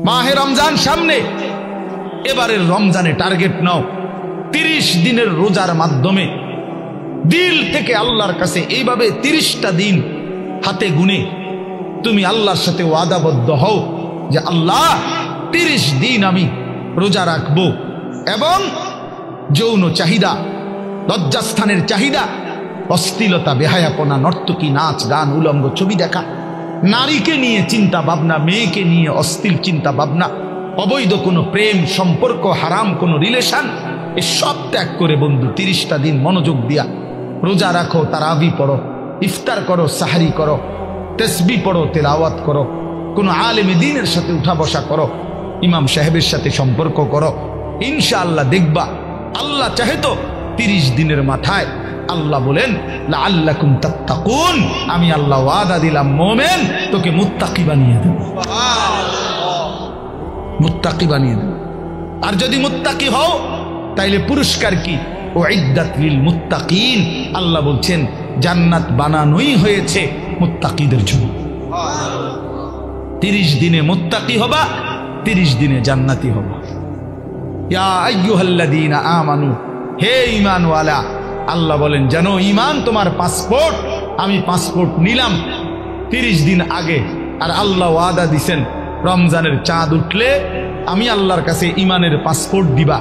মাহে রমজান সামনে, এবারের রমজানে টার্গেট নাও 30 দিনের রোজার মাধ্যমে দিল থেকে আল্লাহর কাছে এইভাবে 30টা দিন হাতে গুনে তুমি আল্লাহর সাথে ওয়াদাবদ্ধ হও যে আল্লাহ 30 দিন আমি রোজা রাখবো। এবং যৌন চাহিদা, লজ্জাস্থানের চাহিদা, অশ্লীলতা, বেহায়াপনা, নর্তকী, নাচ গান, উলঙ্গ ছবি দেখা, নারীকে নিয়ে চিন্তা ভাবনা, মেয়েকে নিয়ে অশ্লীল চিন্তা ভাবনা, অবৈধ কোনো প্রেম সম্পর্ক, হারাম কোনো রিলেশন, এ সব ত্যাগ করে বন্ধু 30টা দিন মনোযোগ দিয়া রোজা রাখো, তারাবি পড়ো, ইফতার করো, সাহারি করো, তাসবিহ পড়ো, তেলাওয়াত করো, কোনো আলেমে দ্বীনের সাথে উঠা বসা করো, ইমাম সাহেবের সাথে সম্পর্ক করো। ইনশাআল্লাহ দেখবা আল্লাহ চাহে তো 30 দিনের মাথায় আল্লাহ বলেন লাআল্লাকুম তাত্তাকুন, আমি আল্লাহ ওয়াদা দিলাম মুমিন তোকে মুত্তাকি বানিয়ে দেব, মুত্তাকি বানিয়ে দেব। আর যদি মুত্তাকি হও তাইলে পুরস্কার কি? উইদ্দাত লিল মুত্তাকিন, আল্লাহ বলছেন জান্নাত বানানোই হয়েছে মুত্তাকিদের জন্য। 30 দিনে মুত্তাকি হবা, 30 দিনে জান্নাতি হবা। ইয়া আইয়ুহাল্লাযীনা আমানু, হে ঈমানওয়ালা, আল্লাহ বলেন জানো ঈমান তোমার পাসপোর্ট, আমি পাসপোর্ট নিলাম 30 দিন আগে। আর আল্লাহ ওয়াদা দিছেন রমজানের চাঁদ উঠলে আমি আল্লাহর কাছে ঈমানের পাসপোর্ট দিবা।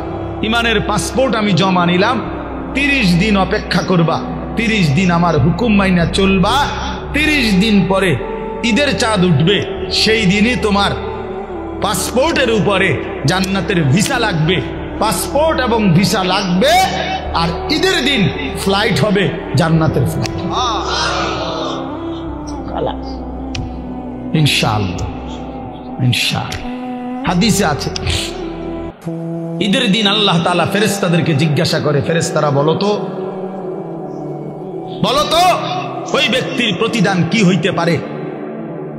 ঈমানের পাসপোর্ট আমি জমা নিলাম, 30 দিন অপেক্ষা করবা, 30 দিন আমার হুকুম মাইনা চলবা। 30 দিন পরে ঈদের চাঁদ উঠবে, সেই দিনই তোমার পাসপোর্টের উপরে জান্নাতের ভিসা লাগবে। পাসপোর্ট এবং ভিসা লাগবে, আর ঈদের দিন ফ্লাইট হবে জান্নাতের ফ্লাইট, ইনশাআল্লাহ। ইনশাআল্লাহ হাদিসে আছে ঈদের দিন আল্লাহ তাআলা ফেরেশতাদেরকে জিজ্ঞাসা করে, ফেরেশতারা বলো তো ওই ব্যক্তির প্রতিদান কি হইতে পারে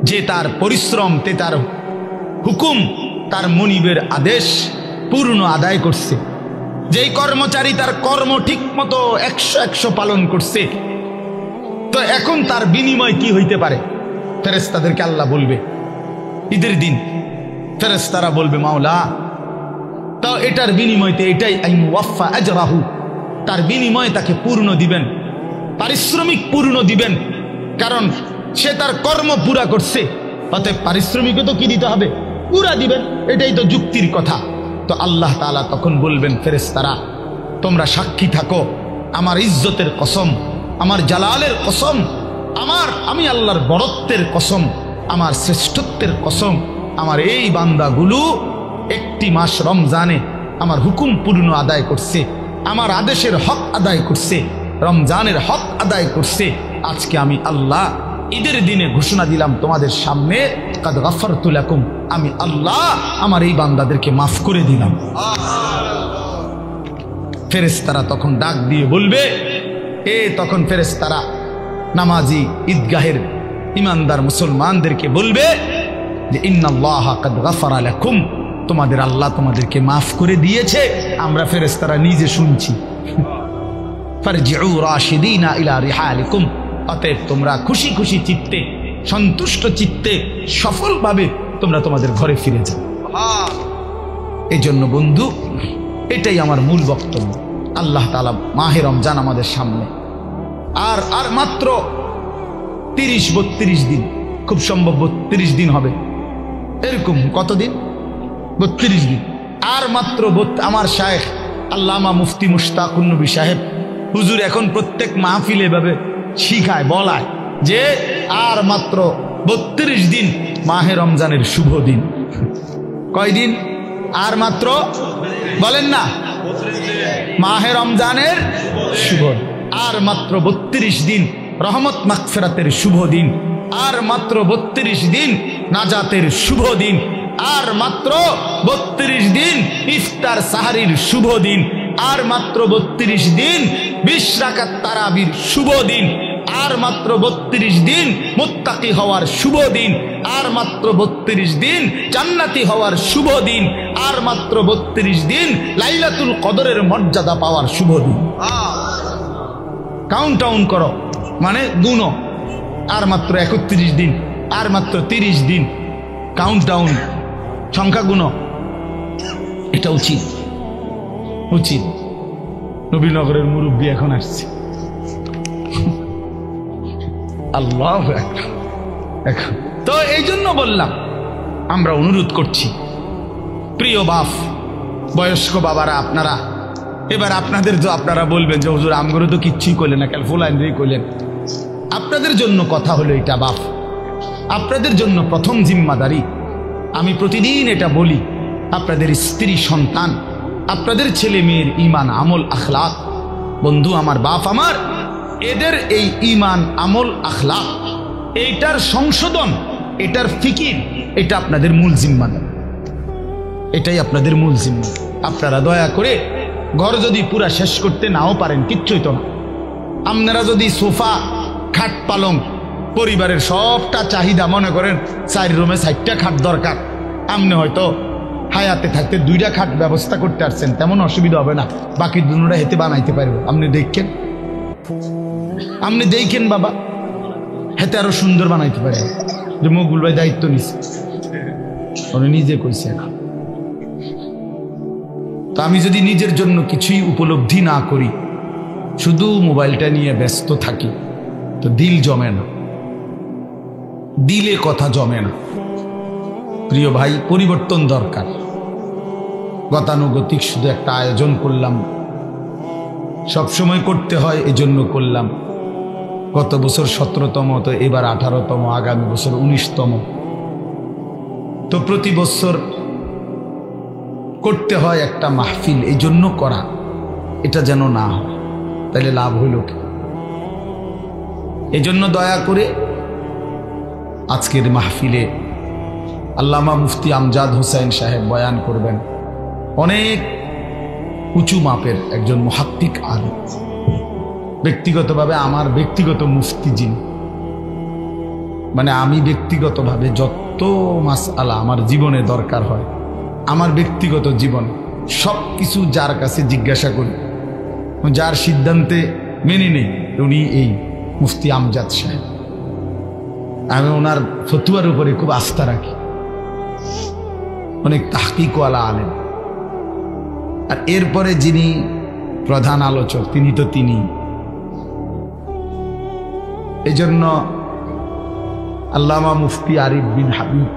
যে তার পরিশ্রম, তার হুকুম, তার মনিবের আদেশ পূর্ণ আদায় করছে, যেই কর্মচারী তার কর্ম ঠিক মতো 100 পালন করছে, তো এখন তার বিনিময় কি হইতে পারে? ফেরেশতাদেরকে আল্লাহ বলবে ঈদের দিন, ফেরেশতারা বলবে মাওলা তো এটার বিনিময়তে এটাই আইওয়াফা আজরাহু, তার বিনিময় তাকে পূর্ণ দিবেন, পারিশ্রমিক পূর্ণ দিবেন, কারণ সে তার কর্ম পুরা করছে, অতএব পারিশ্রমিকও তো কি দিতে হবে? পুরা দিবেন, এটাই তো যুক্তির কথা। তো আল্লাহ তাআলা তখন বলবেন ফেরেশতারা তোমরা সাক্ষী থাকো, আমার ইজ্জতের কসম, আমার জালালের কসম, আমি আল্লাহর বড়ত্বের কসম, আমার শ্রেষ্ঠত্বের কসম, আমার এই বান্দাগুলো 1টি মাস রমজানে আমার হুকুম পূর্ণ আদায় করছে, আমার আদেশের হক আদায় করছে, রমজানের হক আদায় করছে। আজকে আমি আল্লাহ ঈদের দিনে ঘোষণা দিলাম তোমাদের সামনে, কাদ গাফারতু লাকুম, আমি আল্লাহ আমার এই বান্দাদেরকে মাফ করে দিলাম। ফেরেশতারা তখন ডাক দিয়ে বলবে, তখন ফেরেশতারা নামাজি ঈদগাহের ইমানদার মুসলমানদেরকে বলবে যে ইন্নাল্লাহা কাদ গাফারা লাকুম, তোমাদের আল্লাহ তোমাদেরকে মাফ করে দিয়েছে। আমরা ফেরেশতারা নিজে শুনছি। ফারজিউ রাশিদিনা ইলা রিহালিকুম, অতএব তোমরা খুশি খুশি চিত্তে, সন্তুষ্ট চিত্তে, সফলভাবে তোমরা তোমাদের ঘরে ফিরে যাও। এই জন্য বন্ধু এটাই আমার মূল বক্তব্য। আল্লাহ তাআলা মাহে রমজান আমাদের সামনে, আর মাত্র 30-32 দিন, খুব সম্ভব 32 দিন হবে, এরকম কতদিন? 32 দিন। আর মাত্র আমার শায়েখ আল্লামা মুফতি মুশতাকুন নবী সাহেব হুজুর এখন প্রত্যেক মাহফিলে এভাবে শিখায়, বলায় যে আর মাত্র 32 দিন মাহে রমজানের শুভ দিন। কয়দিন? আর মাত্র, বলেন না, মাহে রমজানের শুভ, আর মাত্র 32 দিন রহমত মাগফিরাতের শুভ দিন, আর মাত্র 32 দিন নাজাতের শুভ দিন, আর মাত্র 32 দিন ইফতার সাহারির শুভ দিন, আর মাত্র 32 দিন 20 রাকাত তারাবির শুভ দিন, আর মাত্র 32 দিন মুত্তাকি হওয়ার শুভ দিন, আর মাত্র 32 দিন জান্নাতি হওয়ার শুভ দিন, আর মাত্র 32 দিন লাইলাতুল কদরের মর্যাদা পাওয়ার শুভ দিন। কাউন্টডাউন করো, মানে গুনো, আর মাত্র 31 দিন, আর মাত্র 30 দিন, কাউন্টডাউন সংখ্যা গুণ, এটা উচিত উচিত। নবীনগরের মুরব্বী এখন আসছে, আল্লাহ এখন তো এই জন্য বললাম, আমরা অনুরোধ করছি প্রিয় বাপ, বয়স্ক বাবারা, আপনারা এবার আপনাদের তো আপনারা বলবেন যে হুজুর আমগরে তো কিচ্ছুই করলেন না, কাল ফুলাইনই করলেন। আপনাদের জন্য কথা হলো এটা বাপ, আপনাদের জন্য প্রথম জিম্মাদারি। আমি প্রতিদিন এটা বলি, আপনাদের স্ত্রী সন্তান, আপনাদের ছেলে মেয়ের ঈমান আমল আখলাক, বন্ধু আমার, বাপ আমার, এদের এই ঈমান আমল আখলাক, এইটার সংশোধন, এটার ফিকির, এটা আপনাদের মূল জিম্মাদারি, এটাই আপনাদের মূল জিম্মাদারি। আপনারা দয়া করে ঘর যদি পুরা শেষ করতে নাও পারেন, কিচ্ছুই তো না, আপনারা যদি সোফা খাট পালং পরিবারের সবটা চাহিদা, মনে করেন 4 রুমে 4টা খাট দরকার, আপনি হয়তো হায়াতে থাকতে 2টা খাট ব্যবস্থা করতে পারছেন, তেমন অসুবিধা হবে না, বাকি দুটোটা হেতে বানাইতে পারবে। আপনি দেখেন বাবা, হেতে আরো সুন্দর বানাইতে পারে। যে মকবুল ভাই দায়িত্ব নিছে, উনি নিজে কইছে না। তো আমি যদি নিজের জন্য কিছুই উপলব্ধি না করি, শুধু মোবাইলটা নিয়ে ব্যস্ত থাকি, তো দিল জমে না, দিলে কথা জমে না। প্রিয় ভাই, পরিবর্তন দরকার। গতানুগতিক শুধু একটা আয়োজন করলাম, সবসময় করতে হয়, এজন্য করলাম। গত বছর 17তম, তো এবার 18তম, আগামী বছর 19তম। তো প্রতি বছর করতে হয় একটা মাহফিল, এই জন্য করা, এটা যেন না হয়, তাহলে লাভ হইল কি? এই জন্য দয়া করে আজকের মাহফিলে আল্লামা মুফতি আমজাদ হোসেন সাহেব বয়ান করবেন। অনেক উঁচু মাপের একজন মুহাক্কিক আলেম, ব্যক্তিগতভাবে আমার ব্যক্তিগত মুফতি যিনি, মানে আমি ব্যক্তিগতভাবে যত মাসআলা আমার জীবনে দরকার হয়, আমার ব্যক্তিগত জীবন সব কিছু যার কাছে জিজ্ঞাসা করি, যার সিদ্ধান্তে মেনে নেই, উনি এই মুফতি আমজাদ সাহেব। আমি ওনার ফতুয়ার উপরে খুব আস্থা রাখি, অনেক তাহকিকওয়ালা আলেম। আর এরপরে যিনি প্রধান আলোচক, তিনি তো তিনি। এই জন্য আল্লামা মুফতি আরিফ বিন হাবিব,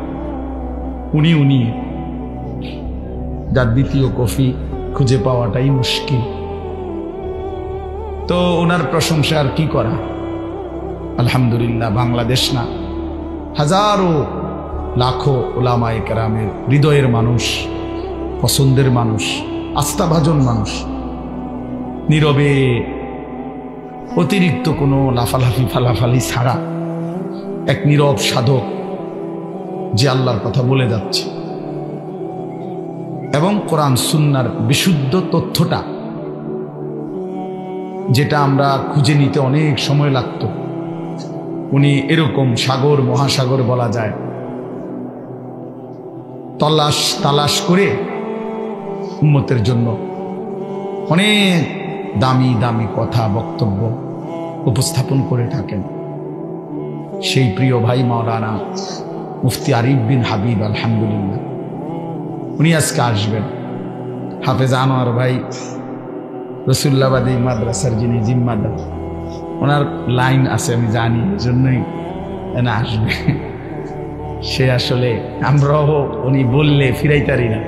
উনি যার দ্বিতীয় কফি খুঁজে পাওয়াটাই মুশকিল। তো ওনার প্রশংসা আর কি করা, আলহামদুলিল্লাহ। বাংলাদেশ না, হাজারো লাখো ওলামায়ে কেরামের হৃদয়ের মানুষ, পছন্দের মানুষ, আস্থাভাজন মানুষ, নীরবে অতিরিক্ত কোনো লাফালাফি ফালাফালি ছাড়া এক নীরব সাধক, যে আল্লাহর কথা বলে যাচ্ছে এবং কোরআন সুন্নাহর বিশুদ্ধ তথ্যটা, যেটা আমরা খুঁজে নিতে অনেক সময় লাগতো, উনি এরকম সাগর মহাসাগর বলা যায় তালাশ করে উম্মতের জন্য অনেক দামি দামি কথা বক্তব্য উপস্থাপন করে থাকেন। সেই প্রিয় ভাই মাওলানা মুফতি আরিফ বিন হাবিব, আলহামদুলিল্লাহ, উনি আজকে আসবেন। হাফেজ আনোয়ার ভাই রসুল্লাবাদী মাদ্রাসার যিনি জিম্মাদার, ওনার লাইন আছে আমি জানি, এজন্যই না আসবে। সে আসলে আমরাও উনি বললে ফিরাইতারি না,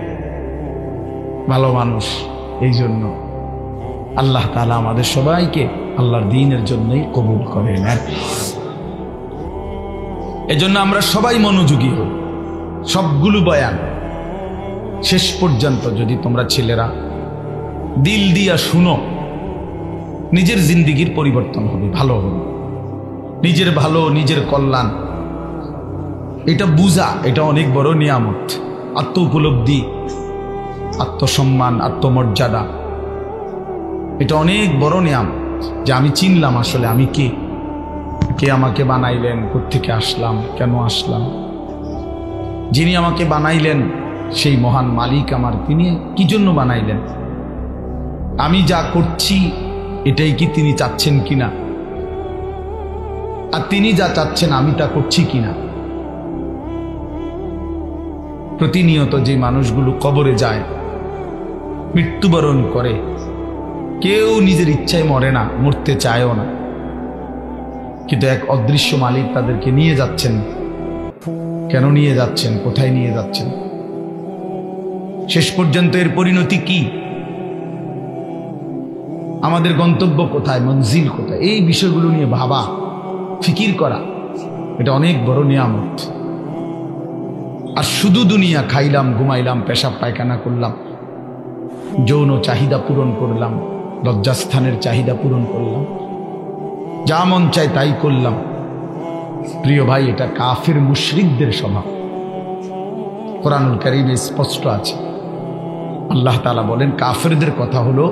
ভালো মানুষ। এই জন্য আল্লাহ তাআলা আমাদের সবাইকে আল্লাহর দ্বীনের জন্যই কবুল করেন। এই জন্য আমরা সবাই মনোযোগী হই, সবগুলো বয়ান শেষ পর্যন্ত যদি তোমরা ছেলেরা দিল দিয়া শুনো, নিজের জিন্দিগির পরিবর্তন হবে, ভালো হবে। নিজের ভালো, নিজের কল্যাণ, এটা বুঝা, এটা অনেক বড় নিয়ামত। আত্ম উপলব্ধি, আত্মসম্মান, আত্মমর্যাদা, এটা অনেক বড় নিয়ামত, যে আমি চিনলাম আসলে আমি কে, কে আমাকে বানাইলেন, কোত্থেকে আসলাম, কেন আসলাম। যিনি আমাকে বানাইলেন সেই মহান মালিক আমার, তিনি কি জন্য বানাইলেন, আমি যা করছি এটাই কি তিনি চাচ্ছেন কিনা, আর তিনি যা চাচ্ছেন আমি তা করছি কিনা। প্রতিনিয়ত যে মানুষগুলো কবরে যায়, মৃত্যুবরণ করে, কেউ নিজের ইচ্ছায় মরে না, মরতে চায়ও না, কিন্তু এক অদৃশ্য মালিক তাদেরকে নিয়ে যাচ্ছেন। কেন নিয়ে যাচ্ছেন, কোথায় নিয়ে যাচ্ছেন, শেষ পর্যন্ত এর পরিণতি কি, আমাদের গন্তব্য কোথায়, মঞ্জিল কোথায়, এই বিষয়গুলো নিয়ে ভাবা, ফিকির করা, এটা অনেক বড় নিয়ামত। আর শুধু দুনিয়া খাইলাম, ঘুমাইলাম, পেশাব পায়খানা করলাম, যৌন চাহিদা পূরণ করলাম, লজ্জাস্থানের চাহিদা পূরণ করলাম, যা মন চায় তাই করলাম, প্রিয় ভাই, এটা কাফির মুশরিকদের স্বভাব। কোরআনুল কারীমে স্পষ্ট আছে, আল্লাহ তাআলা বলেন কাফিরদের কথা হলো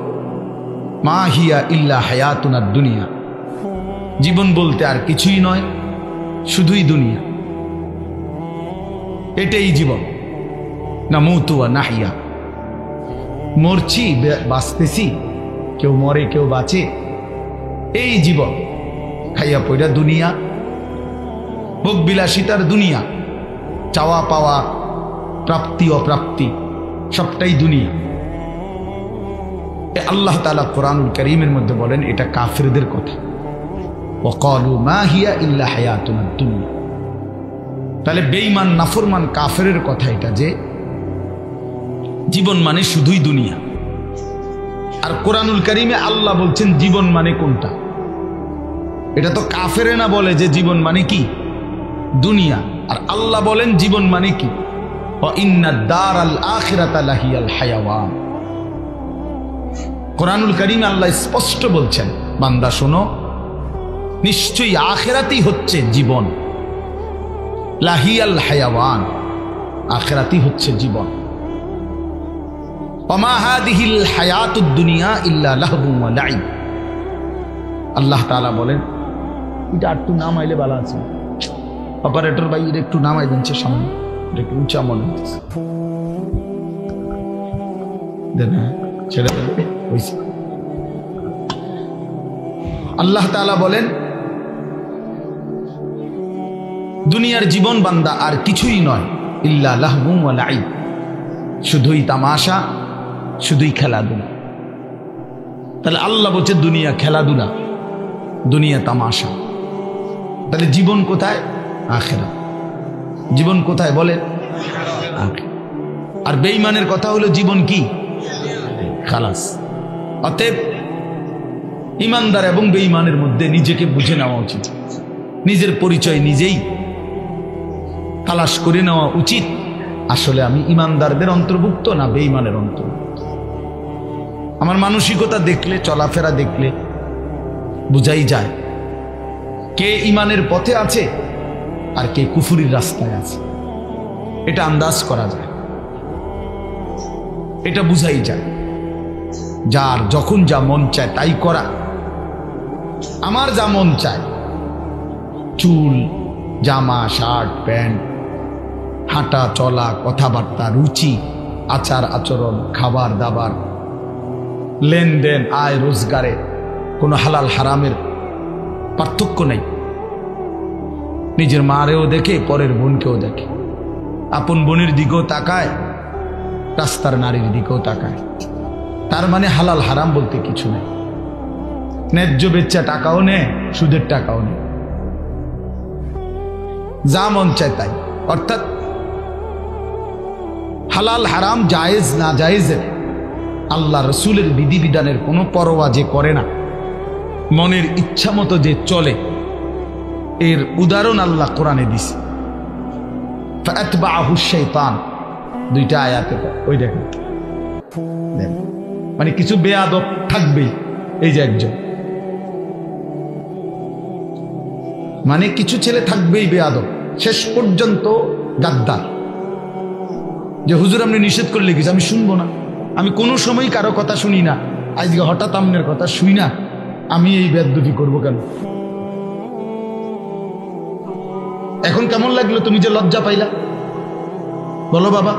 মা হিয়া ইল্লা হায়াতুনাদ দুনিয়া, জীবন বলতে আর কিছুই নয়, শুধুই দুনিয়া, এটাই জীবন। নামুতু ওয়া নাহিয়া, মরছি, বাঁচতেছি, কেউ মরে কেউ বাঁচে, এই জীবন। খাইয়া পয়রা দুনিয়া, ভোগ বিলাসিতার দুনিয়া, চাওয়া পাওয়া, প্রাপ্তি অপ্রাপ্তি, সবটাই দুনিয়া। আল্লাহ তাআলা কোরআনুল কারীমের মধ্যে বলেন এটা কাফিরদের কথা, ওয়াকালু মা হিয়া ইল্লা হায়াতুনাদ দুনিয়া। তাহলে বেঈমান নাফরমান কাফেরের কথা এটা, যে জীবন মানে শুধুই দুনিয়া। আর কোরআনুল কারীমে আল্লাহ বলছেন জীবন মানে কোনটা, এটা তো কাফেরে না বলে যে জীবন মানে কি দুনিয়া, আর আল্লাহ বলেন জীবন মানে কি, ওয়া ইন্নাদ দারাল আখিরাতা লাহিয়াল হায়াওয়ান। কোরআনুল কারীমে আল্লাহ স্পষ্ট বলছেন, বান্দা শোনো, নিশ্চয়ই আখিরাতই হচ্ছে জীবন, লাহিয়াল হায়াওয়ান, আখিরাতই হচ্ছে জীবন। ওমা হাদিহিল হায়াতুদ দুনিয়া ইল্লা লাহবুন ওয়া লাইব। আল্লাহ তাআলা বলেন, এটা একটু নামাইলে ভালো আছে, অপারেটর ভাই এটা একটু নামাই দিচ্ছে সামনে, এটা একটু উঁচা মনে হচ্ছে, দেন ছেড়ে দেন। আল্লাহ তাআলা বলেন দুনিয়ার জীবন বান্দা আর কিছুই নয়, ইল্লা লাহবুন ওয়া লাইব, শুধুই তামাশা, শুধুই খেলাধুলা। তাহলে আল্লাহ বলছে দুনিয়া খেলাধুলা, দুনিয়া তামাশা। তাহলে জীবন কোথায়, আখিরাত। জীবন কোথায় বলেন, আখিরাত। আর বেঈমানের কথা হলো জীবন কি, খালাস। অতএব ইমানদার এবং বেঈমানের মধ্যে নিজেকে বুঝে নেওয়া উচিত, নিজের পরিচয় নিজেই তালাশ করে নেওয়া উচিত, আসলে আমি ইমানদারদের অন্তর্ভুক্ত না বেঈমানের অন্তর্ভুক্ত। আমার মানসিকতা দেখলে, চলাফেরা দেখলে বুঝাই যায় কে ইমানের পথে আছে আর কে কুফুরির রাস্তায় আছে, এটা আন্দাজ করা যায়, এটা বুঝাই যায়। যার যখন যা মন চায় তাই করা, আমার যা মন চায়, চুল, জামা, শার্ট, প্যান্ট, হাঁটা চলা, কথাবার্তা, রুচি, আচার আচরণ, খাবার দাবার, লেনদেন, আয় রোজগারে কোনো হালাল হারামের পার্থক্য নেই। নিজের মারেও দেখে, পরের বোনকেও দেখে, আপন বোনের দিকেও তাকায়, রাস্তার নারীর দিকেও তাকায়। তার মানে হালাল হারাম বলতে কিছু নেই। ন্যায্য বেচ্চা টাকাও নেয়, সুদের টাকাও নেয়, যা মন চায় তাই। অর্থাৎ হালাল হারাম, জায়েজ না জায়েজের, আল্লাহ রসুলের বিধিবিধানের কোনো পরোয়া যে করে না, মনের ইচ্ছা মতো যে চলে, এর উদাহরণ আল্লাহ কোরআনে দিছে। ফাতবাহু শাইতান, দুইটা আয়াতে, ওই দেখেন, মানে কিছু বেয়াদব থাকবেই। এই যে একজন, মানে কিছু ছেলে থাকবেই বেয়াদব, শেষ পর্যন্ত গাদ্দার, যে হুজুর আপনি নিষেধ করলে কিছু আমি শুনবো না, আমি কোনো সময় কারো কথা শুনি না, আজকে হঠাৎ আমনের কথা শুই না, আমি এই বেয়াদবি করবো কেন? এখন কেমন লাগলো তুমি যে লজ্জা পাইলা? বলো বাবা,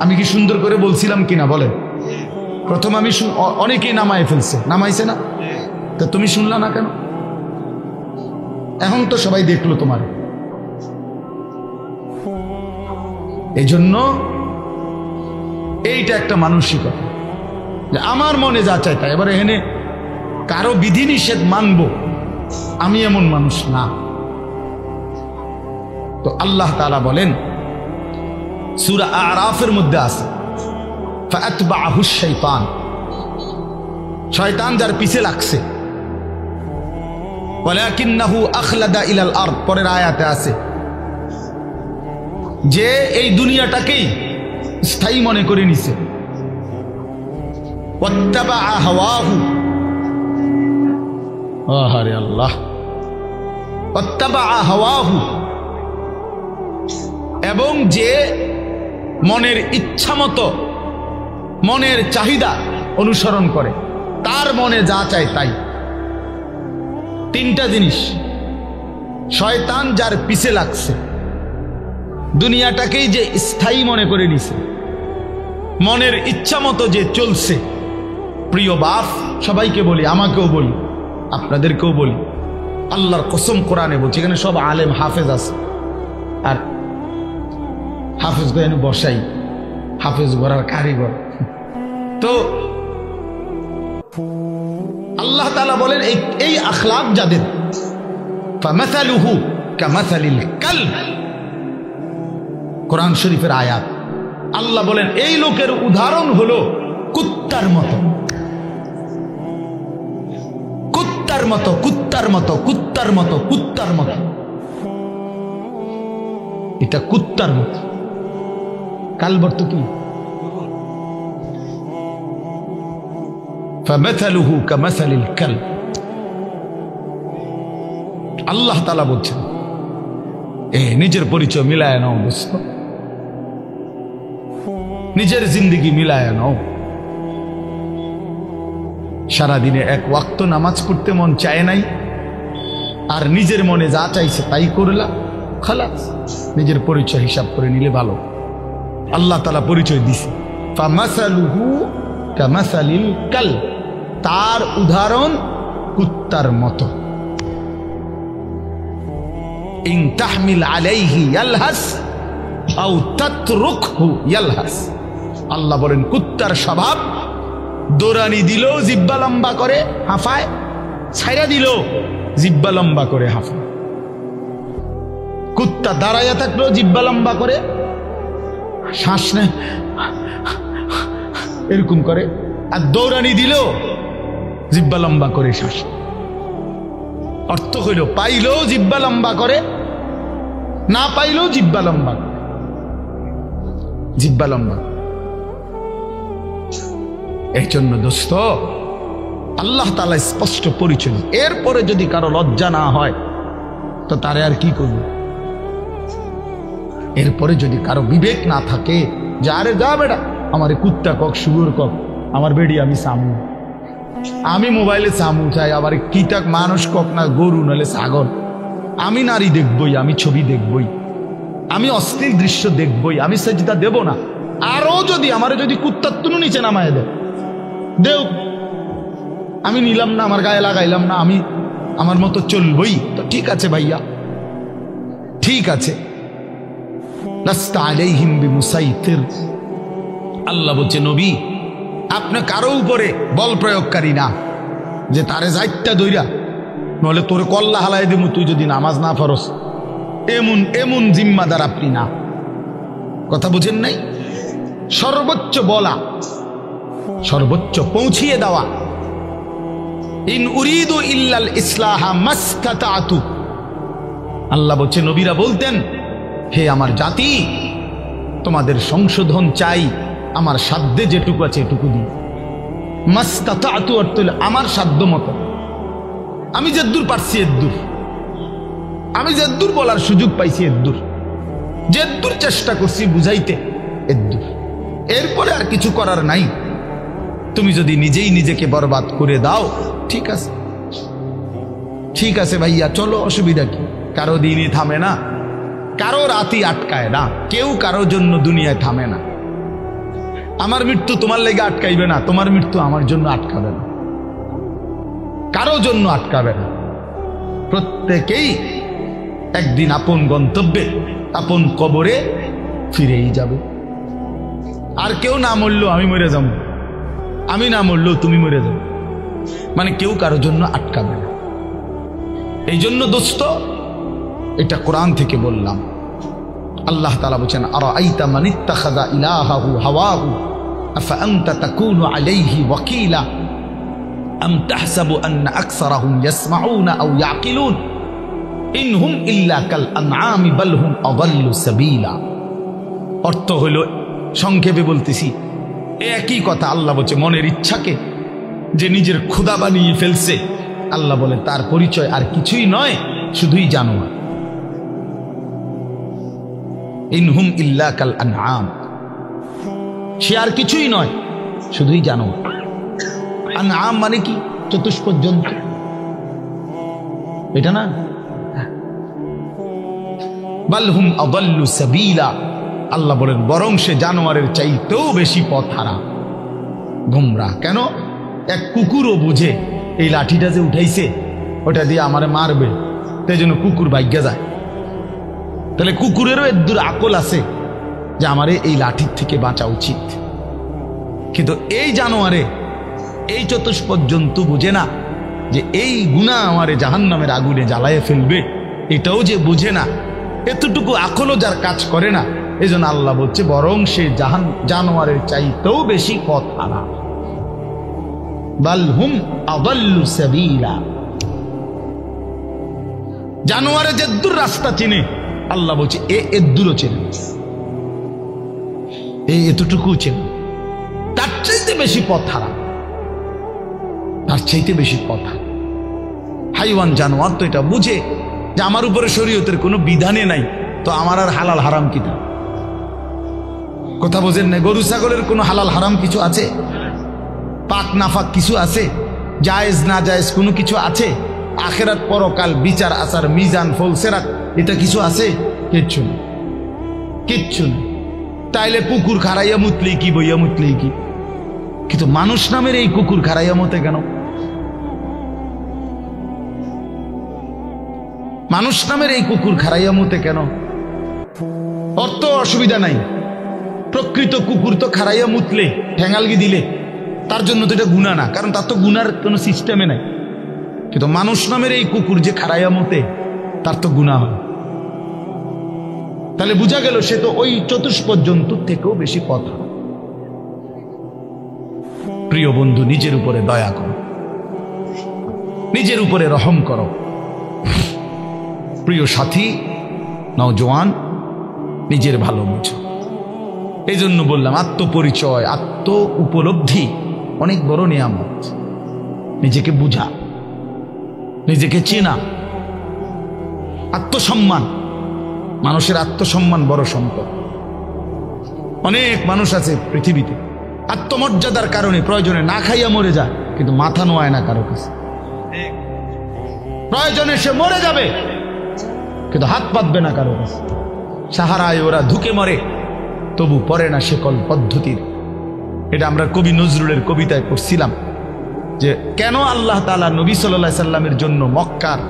আমি কি সুন্দর করে বলছিলাম কিনা বলেন? প্রথম আমি অনেকেই নামায় ফেলছে, নামাইছে না, তা তুমি শুনলা না কেন? এখন তো সবাই দেখলো তোমার। এই জন্য এইটা একটা মানসিকতা যে আমার মনে যা চাই তাই। এবার এখানে কারো বিধিনিষেধ মানব, আমি এমন মানুষ না। তো আল্লাহ তাআলা বলেন সূরা আরাফের মধ্যে আছে ফাআতবাহু শাইতান, শয়তান যার পিছে লাগছে। ওয়ালাকিন্নাহু আখলাদা ইলাল আরদ, পরের আয়াতে আছে যে এই দুনিয়াটাকেই স্থায়ী মনে করে নিছে। ওয়াত্তাবা হাওয়াহু, আহারে আল্লাহ, ওয়াত্তাবা হাওয়াহু, এবং যে মনের ইচ্ছা মতো মনের চাহিদা অনুসরণ করে, তার মনে যা চায় তাই। তিনটা জিনিস, শয়তান যার পিছে লাগছে, দুনিয়াটাকেই যে স্থায়ী মনে করে নিছে, মনের ইচ্ছা মতো যে চলছে। প্রিয় বাপ, সবাইকে বলি, আমাকেও বলি, আপনাদেরকেও বলি, আল্লাহর কসম কোরআনে বলছি, এখানে সব আলেম হাফেজ আছে, আর হাফেজ গেন বসাই, হাফেজ গড়ার কারিগর। তো আল্লাহ তাআলা বলেন এই আখলাক যাদের, ফামাসালুহু কামাসালিল কালব, কোরআন শরীফের আয়াত। আল্লাহ বলেন এই লোকের উদাহরণ হলো কুত্তার মতো, কুত্তার মতো, কুত্তার মতো, কুত্তার মতো, কুত্তার মতো। এটা কুত্তার মতো। কালব অর্থ কি? ফামাসালুহু কামাসালিল কালব। আল্লাহ তাআলা বলছেন নিজের পরিচয় মিলায় নাও দোস্ত, নিজের জিন্দেগি মিলায় নাও। সারাদিনে এক ওয়াক্ত নামাজ পড়তে মন চায় নাই, আর নিজের মনে যা চাইছে তাই করলা, খালাস। নিজের পরিচয় হিসাব করে নিলে ভালো। আল্লাহ তাআলা পরিচয় দিছে ফামাসালুহু কামাসালিল কালব, তার উদাহরণ কুত্তার মতো। ইন তাহমিল আলাইহি ইয়ালহাস আও তাতরুকহু ইয়ালহাস। আল্লাহ বলেন কুত্তার স্বভাব, দৌড়ানি দিলেও জিব্বা লম্বা করে হাঁফায়, ছাইরা দিলেও জিব্বা লম্বা করে হাঁফায়। কুত্তা দাঁড়াইয়া থাকলেও জিব্বা লম্বা করে, শ্বাস নেয় এরকম করে, আর দৌড়ানি দিলেও জিব্বা লম্বা করে শ্বাস। অর্থ হইল পাইলেও জিব্বা লম্বা করে, না পাইলেও জিব্বা লম্বা, জিব্বা লম্বা। এই জন্য দোস্ত, আল্লাহ তাআলা স্পষ্ট পরিচয়। এরপরে যদি কারো লজ্জা না হয় তো তারে আর কি করবে? এরপরে যদি কারো বিবেক না থাকে যে আরে যা বেটা, আমার কুত্তা কক, শুয়োর কক, আমার বেডি আমি সামু, আমি মোবাইলে সামু চাই, আবার কিটাক মানুষ কক না গরু নালে ছাগল, আমি নারী দেখবই, আমি ছবি দেখবই, আমি অশ্লীল দৃশ্য দেখবই, আমি সেজদা দেব না। আরো যদি আমারে যদি কুত্তার তুনু নিচে নামায় দেও, আমি নিলাম না, আমার গায়ে লাগাইলাম না, আমি আমার মতো চলবই, তো ঠিক আছে ভাইয়া, ঠিক আছে। লাস্তা আলাইহিম বিমুসাইতির। আল্লাহ বলছে নবী, আপনি কারো উপরে বল প্রয়োগকারী না, যে তারে যাইটা দইরা নলে তোরে কল্লা হালাই দেবো তুই যদি নামাজ না পড়স, এমন এমন জিম্মাদার আপনি না। কথা বুঝেন নাই? সর্বোচ্চ বলা, সর্বোচ্চ পৌঁছিয়ে দেওয়া। ইন উরিদু ইল্লাল ইসলাহা মাসতাতাতু। আল্লাহ বলছে নবীরা বলতেন, হে আমার জাতি, তোমাদের সংশোধন চাই, আমার সাধ্যে যেটুকু আছে এটুকু দিই। মাসতাতাতু অর্থ হলো আমার সাধ্য মতো, আমি যদ্দূর পারছি এদ্দূর, আমি যদ্দূর বলার সুযোগ পাইছি এদ্দূর, যদ্দূর চেষ্টা করছি বুঝাইতে এদ্দূর। এরপরে আর কিছু করার নাই। তুমি যদি নিজেই নিজেকে বরবাদ করে দাও, ঠিক আছে, ঠিক আছে ভাইয়া, চলো, অসুবিধা কি? কারো দিনই থামে না, কারো রাতই আটকায় না, কেউ কারোর জন্য দুনিয়ায় থামে না। আমার মৃত্যু তোমার লেগে আটকাইবে না, তোমার মৃত্যু আমার জন্য আটকাবে না, কারো জন্য আটকাবে না। প্রত্যেকেই একদিন আপন গন্তব্যে, আপন কবরে ফিরেই যাবে। আর কেউ না মরলেও আমি মরে যাব, আমি না মরলেও তুমি মরে যাবে, মানে কেউ কারোর জন্য আটকাবে না। এই জন্য দোস্ত, এটা কোরআন থেকে বললাম। আল্লাহ তাআলা বলেন, আরাআইতা মান ইত্তাখাযা ইলাহাহু হাওয়াহু আফা আনতা তাকুনু আলাইহি ওয়াকিলা আম তাহসাবু আন্না আকসারাহুম ইয়াসমাউনা আও ইয়াকিলুন ইনহুম ইল্লা কাল আনআমি বাল হুম আযাল্লু সাবিলা। অর্থ হলো, সংক্ষেপে বলতেছি, একই কথা। আল্লাহ বলছে মনের ইচ্ছাকে যে নিজের খোদা বানিয়ে ফেলছে, আল্লাহ বলে তার পরিচয় আর কিছুই নয়, শুধুই জানোয়ার। ইনহুম ইল্লা কাল আনআম, সে আর কিছুই নয়, শুধুই জানোয়ার। আনআম মানে কি? চতুষ্পদ জন্তু, এটা না? বাল হুম আযাল্লু সাবিলা, আল্লাহ বলেন বরং সে জানোয়ারের চাইতেও বেশি পথ হারা, গোমরাহ। কেন? এক কুকুরও বুঝে এই লাঠিটা যে উঠাইছে ওটা দিয়ে আমারে মারবে, তাই জন্য কুকুর ভাগ্যে যায়। তাহলে কুকুরেরও এদূর আকল আছে যে আমারে এই লাঠির থেকে বাঁচা উচিত। কিন্তু এই জানোয়ারে, এই চতুষ্পদ জন্তু বুঝে না যে এই গুনাহ আমারে জাহান্নামের আগুনে জ্বালায়ে ফেলবে, এটাও যে বুঝে না, এতটুকু আকলও যার কাজ করে না, এই জন্য আল্লাহ বলছে বরং সে জানোয়ারের চাইতেও বেশি পথ হারা। বাল হুম আযাল্লু সাবিলা, জানোয়ারে যেদূর রাস্তা চিনে, আল্লাহ বলছে এদূরও চেনে, এতটুকু চেনে, তার চাইতে বেশি পথ হারা, তার চাইতে বেশি পথ হারা। হাইওয়ান জানোয়ার তো এটা বুঝে যে আমার উপরে শরীয়তের কোনো বিধানে নাই, তো আমার আর হালাল হারাম কি? কথা বোঝেন না? গরু ছাগলের কোনো হালাল হারাম কিছু আছে? পাক নাফাক কিছু আছে? জায়েজ না জায়েজ কোনো কিছু আছে? আখেরাত পরকাল বিচার আচার মিজান ফলসেরাত এটা কিছু আছে? কিচ্ছু না, কিচ্ছু না। তাইলে কুকুর খারাইয়া মুতলেই কি, বইয়া মুতলেই কি? কিন্তু মানুষ নামের এই কুকুর খারাইয়া মতে কেন? মানুষ নামের এই কুকুর খারাইয়া মতে কেন? অর্থ অসুবিধা নাই, প্রকৃত কুকুর তো খারাইয়া মুতলে, ঠ্যাঙালগি দিলে তার জন্য তো এটা গুনাহ না, কারণ তার তো গুনার কোনো সিস্টেমে নাই। কিন্তু মানুষ নামের এই কুকুর যে খারাইয়া মতে, তার তো গুনাহ হয়। তাহলে বোঝা গেল সে তো ওই চতুষ্পদ জন্তুর থেকেও বেশি পথ। প্রিয় বন্ধু, নিজের উপরে দয়া করো, নিজের উপরে রহম করো। প্রিয় সাথী, নওজোয়ান, নিজের ভালো বুঝো। এই জন্য বললাম আত্মপরিচয়, আত্ম উপলব্ধি অনেক বড় নিয়ামত। নিজেকে বুঝা, নিজেকে চেনা, আত্মসম্মান। মানুষের আত্মসম্মান বড় সম্পদ। অনেক মানুষ আছে পৃথিবীতে আত্মমর্যাদার কারণে প্রয়োজনে না খাইয়া মরে যায়, কিন্তু মাথা নোয়ায় না কারো কাছে। প্রয়োজনে সে মরে যাবে, কিন্তু হাত পাতবে না কারো কাছে। সাহারায় ওরা ধুকে মরে, তবু পড়ে না সেকল পদ্ধতির। এটা আমরা কবি নজরুলের কবিতায় পড়ছিলাম যে কেন আল্লাহ তাআলা নবী সাল্লাল্লাহু আলাইহি সাল্লামের জন্য মক্কার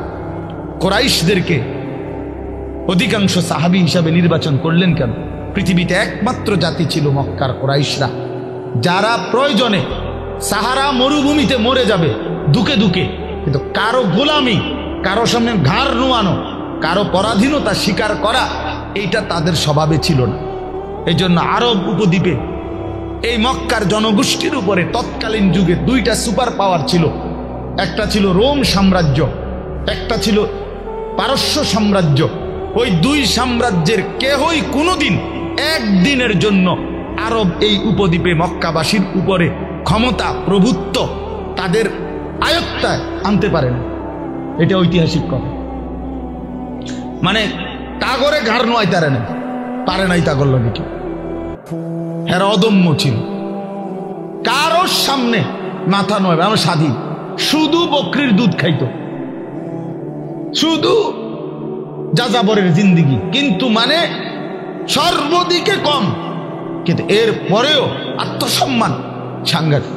কুরাইশদেরকে অধিকাংশ সাহাবী হিসাবে নির্বাচন করলেন কেন? পৃথিবীতে একমাত্র জাতি ছিল মক্কার কুরাইশরা, যারা প্রয়োজনে সাহারা মরুভূমিতে মরে যাবে দুকে দুকে, কিন্তু কারো গোলামি, কারো সামনে ঘাড় নোয়ানো, কারো পরাধীনতা স্বীকার করা, এইটা তাদের স্বভাবে ছিল না। এই জন্য আরব উপদ্বীপে এই মক্কার জনগোষ্ঠীর উপরে তৎকালীন যুগে দুইটা সুপার পাওয়ার ছিল। একটা ছিল রোম সাম্রাজ্য, একটা ছিল পারস্য সাম্রাজ্য। ওই দুই সাম্রাজ্যের কেহই কোনোদিন একদিনের জন্য আরব এই উপদ্বীপে মক্কাবাসীর উপরে ক্ষমতা, প্রভুত্ব তাদের আয়ত্তায় আনতে পারে না। এটা ঐতিহাসিক কথা। মানে তাগরে ঘাড় নোয়াই তারে না, পারে নাই তাগর লাগে কি। হেরা অদম্য ছিল, কারোর সামনে মাথা নয়। আমার স্বাধীন, শুধু বকরির দুধ খাইতো, শুধু যাযাবরের জিন্দিগি, কিন্তু মানে সর্বদিকে কম, কিন্তু এর পরেও আত্মসম্মান সাংঘাতিক।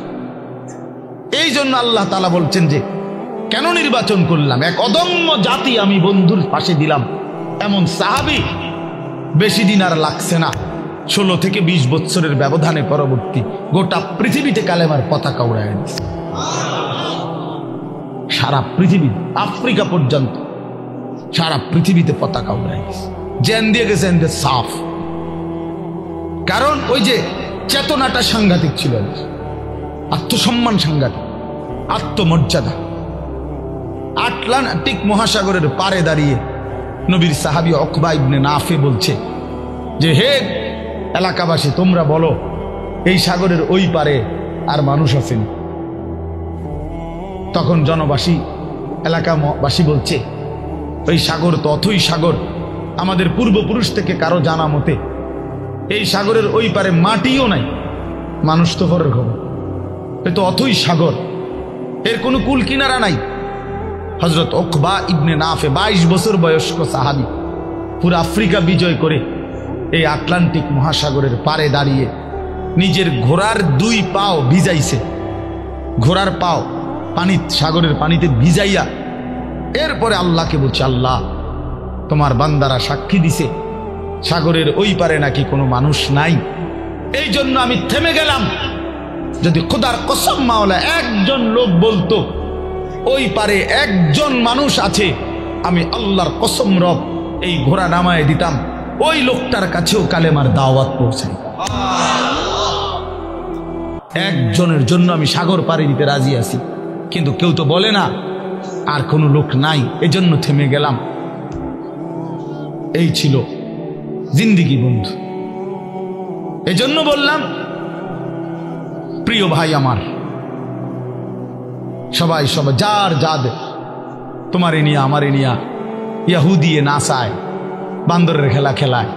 এই জন্য আল্লাহ তাআলা বলছেন যে কেন নির্বাচন করলাম, এক অদম্য জাতি আমি বন্ধুর পাশে দিলাম। এমন সাহাবী বেশি দিন আর লাগছে না 16 থেকে 20 বছরের ব্যবধানে পরবর্তী গোটা পৃথিবীতে কালেমার পতাকা উড়ায় দিচ্ছে। সারা পৃথিবী, আফ্রিকা পর্যন্ত সারা পৃথিবীতে পতাকা উড়ায় দিচ্ছে। জেন দিয়ে গেছে সাফ, কারণ ওই যে চেতনাটা সাংঘাতিক ছিল, আত্মসম্মান সাংঘাতিক, আত্মমর্যাদা। আটলান্টিক মহাসাগরের পারে দাঁড়িয়ে নবীর সাহাবী উকবা ইবনে নাফে বলছে যে, হে এলাকাবাসী, তোমরা বলো এই সাগরের ওই পারে আর মানুষ আছেন? তখন জনবাসী, এলাকাবাসী বলছে, ওই সাগর তো অথই সাগর, আমাদের পূর্বপুরুষ থেকে কারো জানা মতে এই সাগরের ওই পারে মাটিও নাই, মানুষ তো পরের খবর, এ তো অথই সাগর, এর কোনো কুল কিনারা নাই। হযরত উকবা ইবনে নাফে 22 বছর বয়স্ক সাহাবী, পুরো আফ্রিকা বিজয় করে এই আটলান্টিক মহাসাগরের পারে দাঁড়িয়ে নিজের ঘোড়ার 2 পাও ভিজাইছে, ঘোড়ার পাও পানি, সাগরের পানিতে ভিজাইয়া এরপরে আল্লাহকে বলছে, আল্লাহ তোমার বান্দারা সাক্ষী দিছে সাগরের ওই পারে নাকি কোনো মানুষ নাই, এই জন্য আমি থেমে গেলাম। যদি খোদার কসম মাওলা একজন লোক বলতো ওই পারে একজন মানুষ আছে, আমি আল্লাহর কসম রব এই ঘোড়া নামায় দিতাম, ওই লোকটার কাছেও কালেমার দাওয়াত পৌঁছাই। একজনের জন্য আমি সাগর পাড়ি দিতে রাজি আছি, কিন্তু কেউ তো বলে না আর কোনো লোক নাই, এজন্য থেমে গেলাম। এই ছিল জিন্দিগি বন্ধু। এজন্য বললাম, প্রিয় ভাই আমার, সবাই যার যাদ, তোমারে নিয়া আমারে নিয়া ইয়াহুদিয়ে নাসায়, বান্দরের খেলা খেলায়।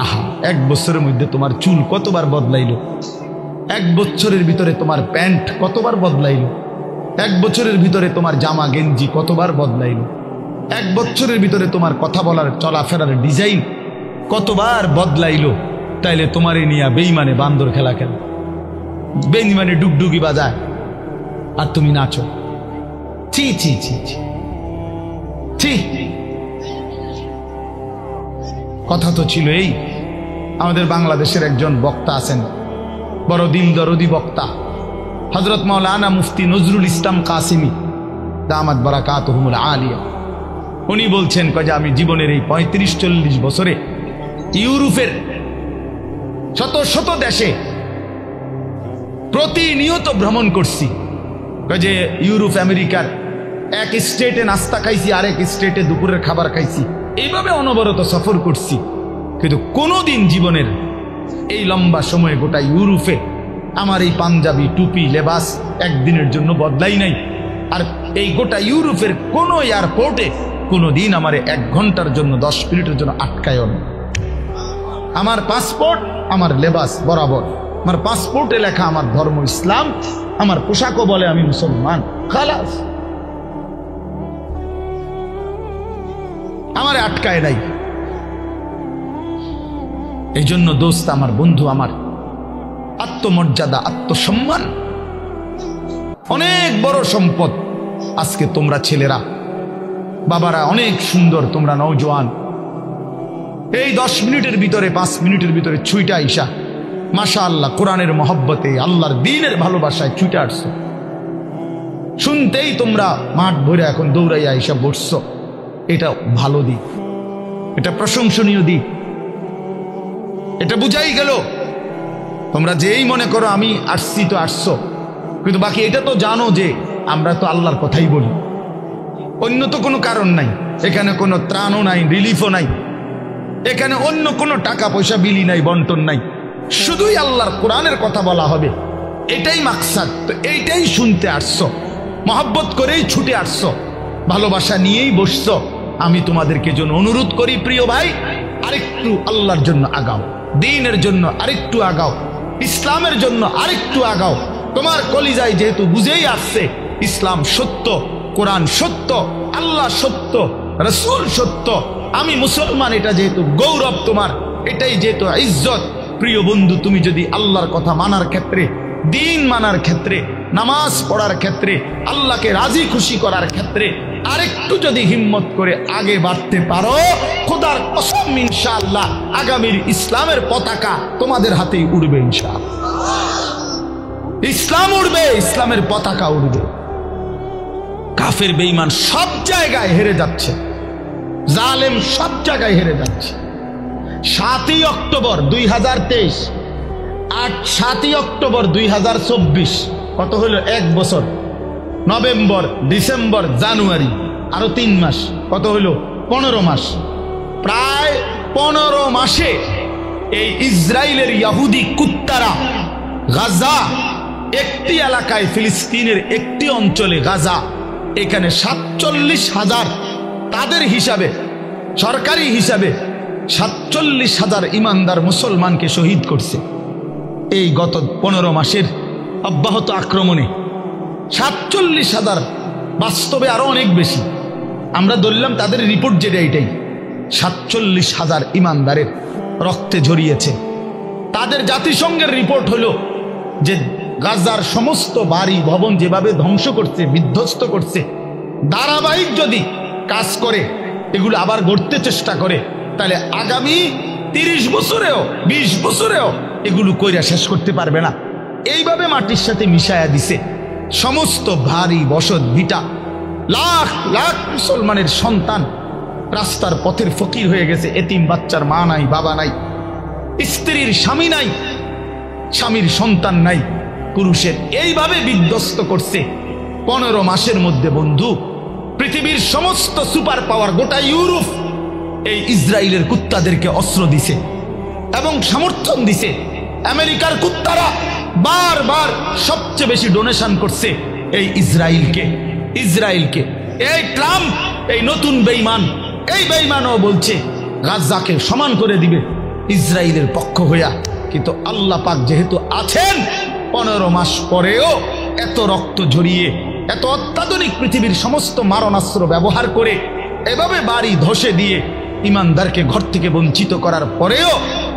আহা, 1 বছরের মধ্যে তোমার চুল কতবার বদলাইল, 1 বছরের ভিতরে তোমার প্যান্ট কতবার বদলাইল, 1 বছরের ভিতরে তোমার জামা গেঞ্জি কতবার বদলাইল, 1 বছরের ভিতরে তোমার কথা বলার চলাফেরার ডিজাইন কতবার বদলাইল। তাইলে তোমারে নিয়া বেঈমানে বান্দর খেলা খেলা, বেঈমানে ডুগডুগি বাজায়, আর তুমি নাচো। ছি ছি ছি ছি। কথা তো ছিল এই, আমাদের বাংলাদেশের একজন বক্তা আছেন, বড় দিল দরদি বক্তা, হযরত মাওলানা মুফতি নজরুল ইসলাম কাসিমি দামাত বারাকাতুহুমুল আলিয়া। উনি বলছেন যে আমি জীবনের এই 35-40 বছরে ইউরোপের শত শত দেশে প্রতিনিয়ত ভ্রমণ করছি। যে ইউরোপ আমেরিকার এক স্টেটে নাস্তা খাইছি, আরেক স্টেটে দুপুরের খাবার খাইছি, এইভাবে অনবরত সফর করছি, কিন্তু কোনোদিন জীবনের এই লম্বা সময়ে গোটা ইউরোপে আমার এই পাঞ্জাবি টুপি লেবাস একদিনের জন্য বদলাই নাই। আর এই গোটা ইউরোপের কোনো এয়ারপোর্টে কোনোদিন আমার 1 ঘন্টার জন্য 10 মিনিটের জন্য আটকায়ও না। আমার পাসপোর্ট, আমার লেবাস বরাবর, আমার পাসপোর্টে লেখা আমার ধর্ম ইসলাম, আমার পোশাকও বলে আমি মুসলমান, খালাস, আমার আটকায় নাই। এই জন্য দোস্ত আমার, বন্ধু আমার, আত্মমর্যাদা, আত্মসম্মান অনেক বড় সম্পদ। আজকে তোমরা ছেলেরা, বাবারা অনেক সুন্দর, তোমরা নওজোয়ান, এই 10 মিনিটের ভিতরে 5 মিনিটের ভিতরে ছুইটা আইসা মাশাআল্লাহ কোরআনের মহব্বতে, আল্লাহর দ্বীনের ভালোবাসায় ছুটে আসছো। শুনতেই তোমরা মাঠ ভরে এখন দৌড়াইয়া আইসা বসছো, এটা ভালো দিক, এটা প্রশংসনীয় দিক, এটা বুঝাই গেল। তোমরা যেই মনে করো আমি আসছি তো আসছো, কিন্তু বাকি এটা তো জানো যে আমরা তো আল্লাহর কথাই বলি, অন্য তো কোনো কারণ নাই, এখানে কোনো ত্রাণও নাই, রিলিফও নাই, এখানে অন্য কোনো টাকা পয়সা বিলি নাই, বন্টন নাই, শুধুই আল্লাহর কোরআনের কথা বলা হবে, এটাই মাকসাদ। তো এইটাই শুনতে আসছো, মহব্বত করেই ছুটে আসছো, ভালোবাসা নিয়েই বসছো। আমি তোমাদেরকে জন্য অনুরোধ করি, প্রিয় ভাই, আরেকটু আল্লাহর জন্য আগাও, দ্বীনের জন্য আরেকটু আগাও, ইসলামের জন্য আরেকটু আগাও। তোমার কলিজায় যেহেতু বুঝেই আসছে ইসলাম সত্য, কোরআন সত্য, আল্লাহ সত্য, রাসূল সত্য, আমি মুসলমান, এটা যেহেতু গৌরব তোমার, এটাই যেহেতু ইজ্জত। প্রিয় বন্ধু, তুমি যদি আল্লাহর কথা মানার ক্ষেত্রে, দ্বীন মানার ক্ষেত্রে, নামাজ পড়ার ক্ষেত্রে, আল্লাহকে রাজি খুশি করার ক্ষেত্রে আরেকটু যদি হিম্মত করে আগে বাড়তে পারো, খোদার কসম ইনশাআল্লাহ আগামীর ইসলামের পতাকা তোমাদের হাতেই উড়বে ইনশাআল্লাহ। ইসলাম উড়বে, ইসলামের পতাকা উড়বে। কাফের বেঈমান সব জায়গায় হেরে যাচ্ছে, জালেম সব জায়গায় হেরে যাচ্ছে। 7ই অক্টোবর 2023, 7ই অক্টোবর 2024, কত হলো? 1 বছর। নভেম্বর, ডিসেম্বর, জানুয়ারি, আরো 3 মাস, কত হলো? 15 মাস। প্রায় 15 মাসে এই ইসরায়েলের ইহুদি কুত্তারা গাজা, একটি এলাকায়, ফিলিস্তিনের একটি অঞ্চলে গাজা, এখানে 47,000, তাদের হিসাবে, সরকারি হিসাবে 47,000 ইমানদার মুসলমানকে শহীদ করছে এই গত 15 মাসের অব্যাহত আক্রমণে। 47,000, বাস্তবে আরো অনেক বেশি। আমরা ধরলাম তাদের রিপোর্ট যেটা, এটাই 47,000 ইমানদারের রক্তে ঝরিয়েছে। তাদের জাতিসংঘের রিপোর্ট হলো যে গাজার সমস্ত বাড়ি ভবন যেভাবে ধ্বংস করছে, বিধ্বস্ত করছে, ধারাবাহিক যদি কাজ করে, এগুলো আবার গড়তে চেষ্টা করে, তাহলে আগামী 30 বছরেও 20 বছরেও এগুলো কইরা শেষ করতে পারবে না। এইভাবে মাটির সাথে মিশায়া দিছে সমস্ত ভারী বসত ভিটা। লাখ লাখ মুসলমানের সন্তান রাস্তার পথের ফকির হয়ে গেছে। এতিম বাচ্চার মা নাই, বাবা নাই, স্ত্রীর স্বামী নাই, স্বামীর সন্তান নাই, পুরুষের। এইভাবে বিধ্বস্ত করছে 15 মাসের মধ্যে। বন্ধু, পৃথিবীর সমস্ত সুপার পাওয়ার, গোটা ইউরোপ এই ইসরায়েলের কুত্তাদেরকে অস্ত্র দিছে এবং সমর্থন দিছে। আমেরিকার কুত্তারা বারবার সবচেয়ে বেশি ডোনেশন করছে এই ইসরায়েলকে। এই ট্রাম্প, এই নতুন বেঈমান, এই বেঈমানও বলছে গাজাকে সমান করে দিবে ইসরায়েলের পক্ষ হইয়া। কিন্তু আল্লাহ পাক যেহেতু আছেন, 15 মাস পরেও এত রক্ত ঝরিয়ে, এত অত্যাধুনিক পৃথিবীর সমস্ত মারণাস্ত্র ব্যবহার করে, এভাবে বাড়ি ধসে দিয়ে ইমানদারকে ঘর থেকে বঞ্চিত করার পরেও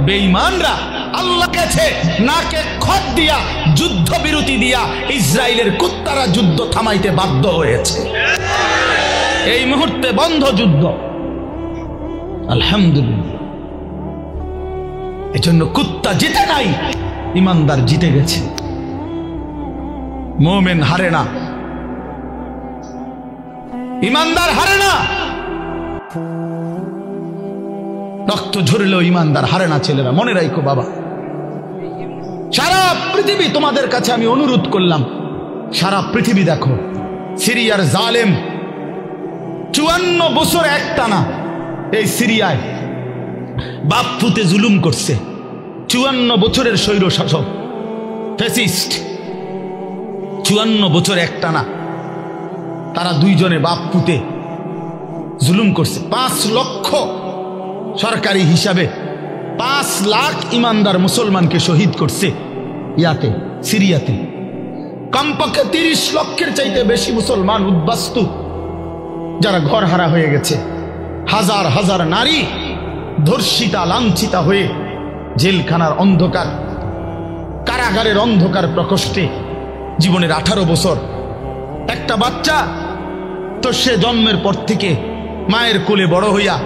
বেঈমানরা আল্লাহ কাছে নাকে খত দিয়া, যুদ্ধ বিরতি দিয়া ইসরায়েলের কুত্তারা যুদ্ধ থামাইতে বাধ্য হয়েছে। এই মুহূর্তে বন্ধ যুদ্ধ, আলহামদুলিল্লাহ। এজন্য কুত্তা জিতে নাই, ইমানদার জিতে গেছে। মুমিন হারে না, ইমানদার হারে না। রক্ত ঝরলেও ইমানদার হারে না। ছেলেরা মনে রাখো বাবা, সারা পৃথিবী তোমাদের কাছে আমি অনুরোধ করলাম, সারা পৃথিবী দেখো, সিরিয়ার জালেম 54 বছর একটানা এই সিরিয়ায় বাপ পুতে জুলুম করছে। 54 বছরের স্বৈর শাসক ফ্যাসিস্ট, 54 বছর একটানা তারা দুইজনে বাপ পুতে জুলুম করছে। 5 লক্ষ, সরকারি হিসাবে 5 লাখ ইমানদার মুসলমানকে শহীদ করছে ইয়াতে, সিরিয়াতে। কমপক্ষে 30 লক্ষের চাইতে বেশি মুসলমান উদ্বাস্তু, যারা ঘর হারা হয়ে গেছে। হাজার হাজার নারী ধর্ষিতা, লাঞ্ছিতা হয়ে জেলখানার অন্ধকার, কারাগারের অন্ধকার প্রকোষ্ঠে জীবনের 18 বছর। একটা বাচ্চা তো সে জন্মের পর থেকে মায়ের কোলে বড় হইয়া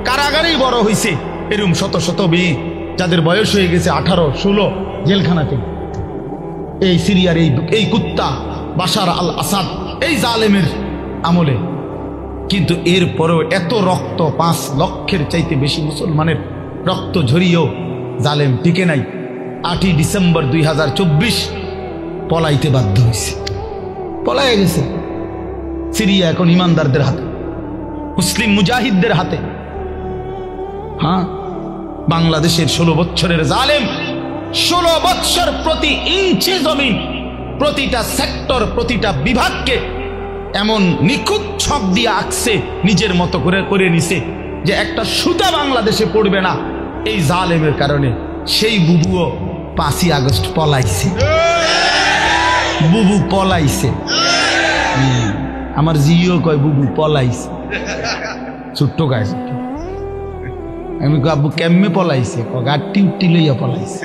কারাগারেই বড় হইছে। এরকম শত শত মেয়ে যাদের বয়স হয়ে গেছে 18, 16, জেলখানাতে। এই সিরিয়ার এই কুত্তা বাশার আল আসাদ, এই জালেমের আমলে। কিন্তু এরপরেও এত রক্ত, 5 লক্ষের চাইতে বেশি মুসলমানের রক্ত ঝরিয়েও জালেম টিকে নাই। 8ই ডিসেম্বর 2024 পলাইতে বাধ্য হয়েছে, পলাইয়া গেছে। সিরিয়া এখন ইমানদারদের হাতে, মুসলিম মুজাহিদদের হাতে। হ্যাঁ, বাংলাদেশের 16 বছরের জালেম 16 বছর প্রতি ইঞ্চি জমিন, প্রতিটা সেক্টর, প্রতিটা বিভাগকে এমন নিখুঁত ছক দিয়ে আঁকছে, নিজের মতো করে নিছে যে একটা সুতা বাংলাদেশে পড়বে না এই জালেমের কারণে। সেই বুবুও 5ই আগস্ট পলাইছে, বুবু পলাইছে। আমার জিও কয় বুবু পলাইছে, ছোট্ট গাছ। আমি আব্বু কেমনে পলাইছে? গাড়ি উঠি লইয়া পলাইছে,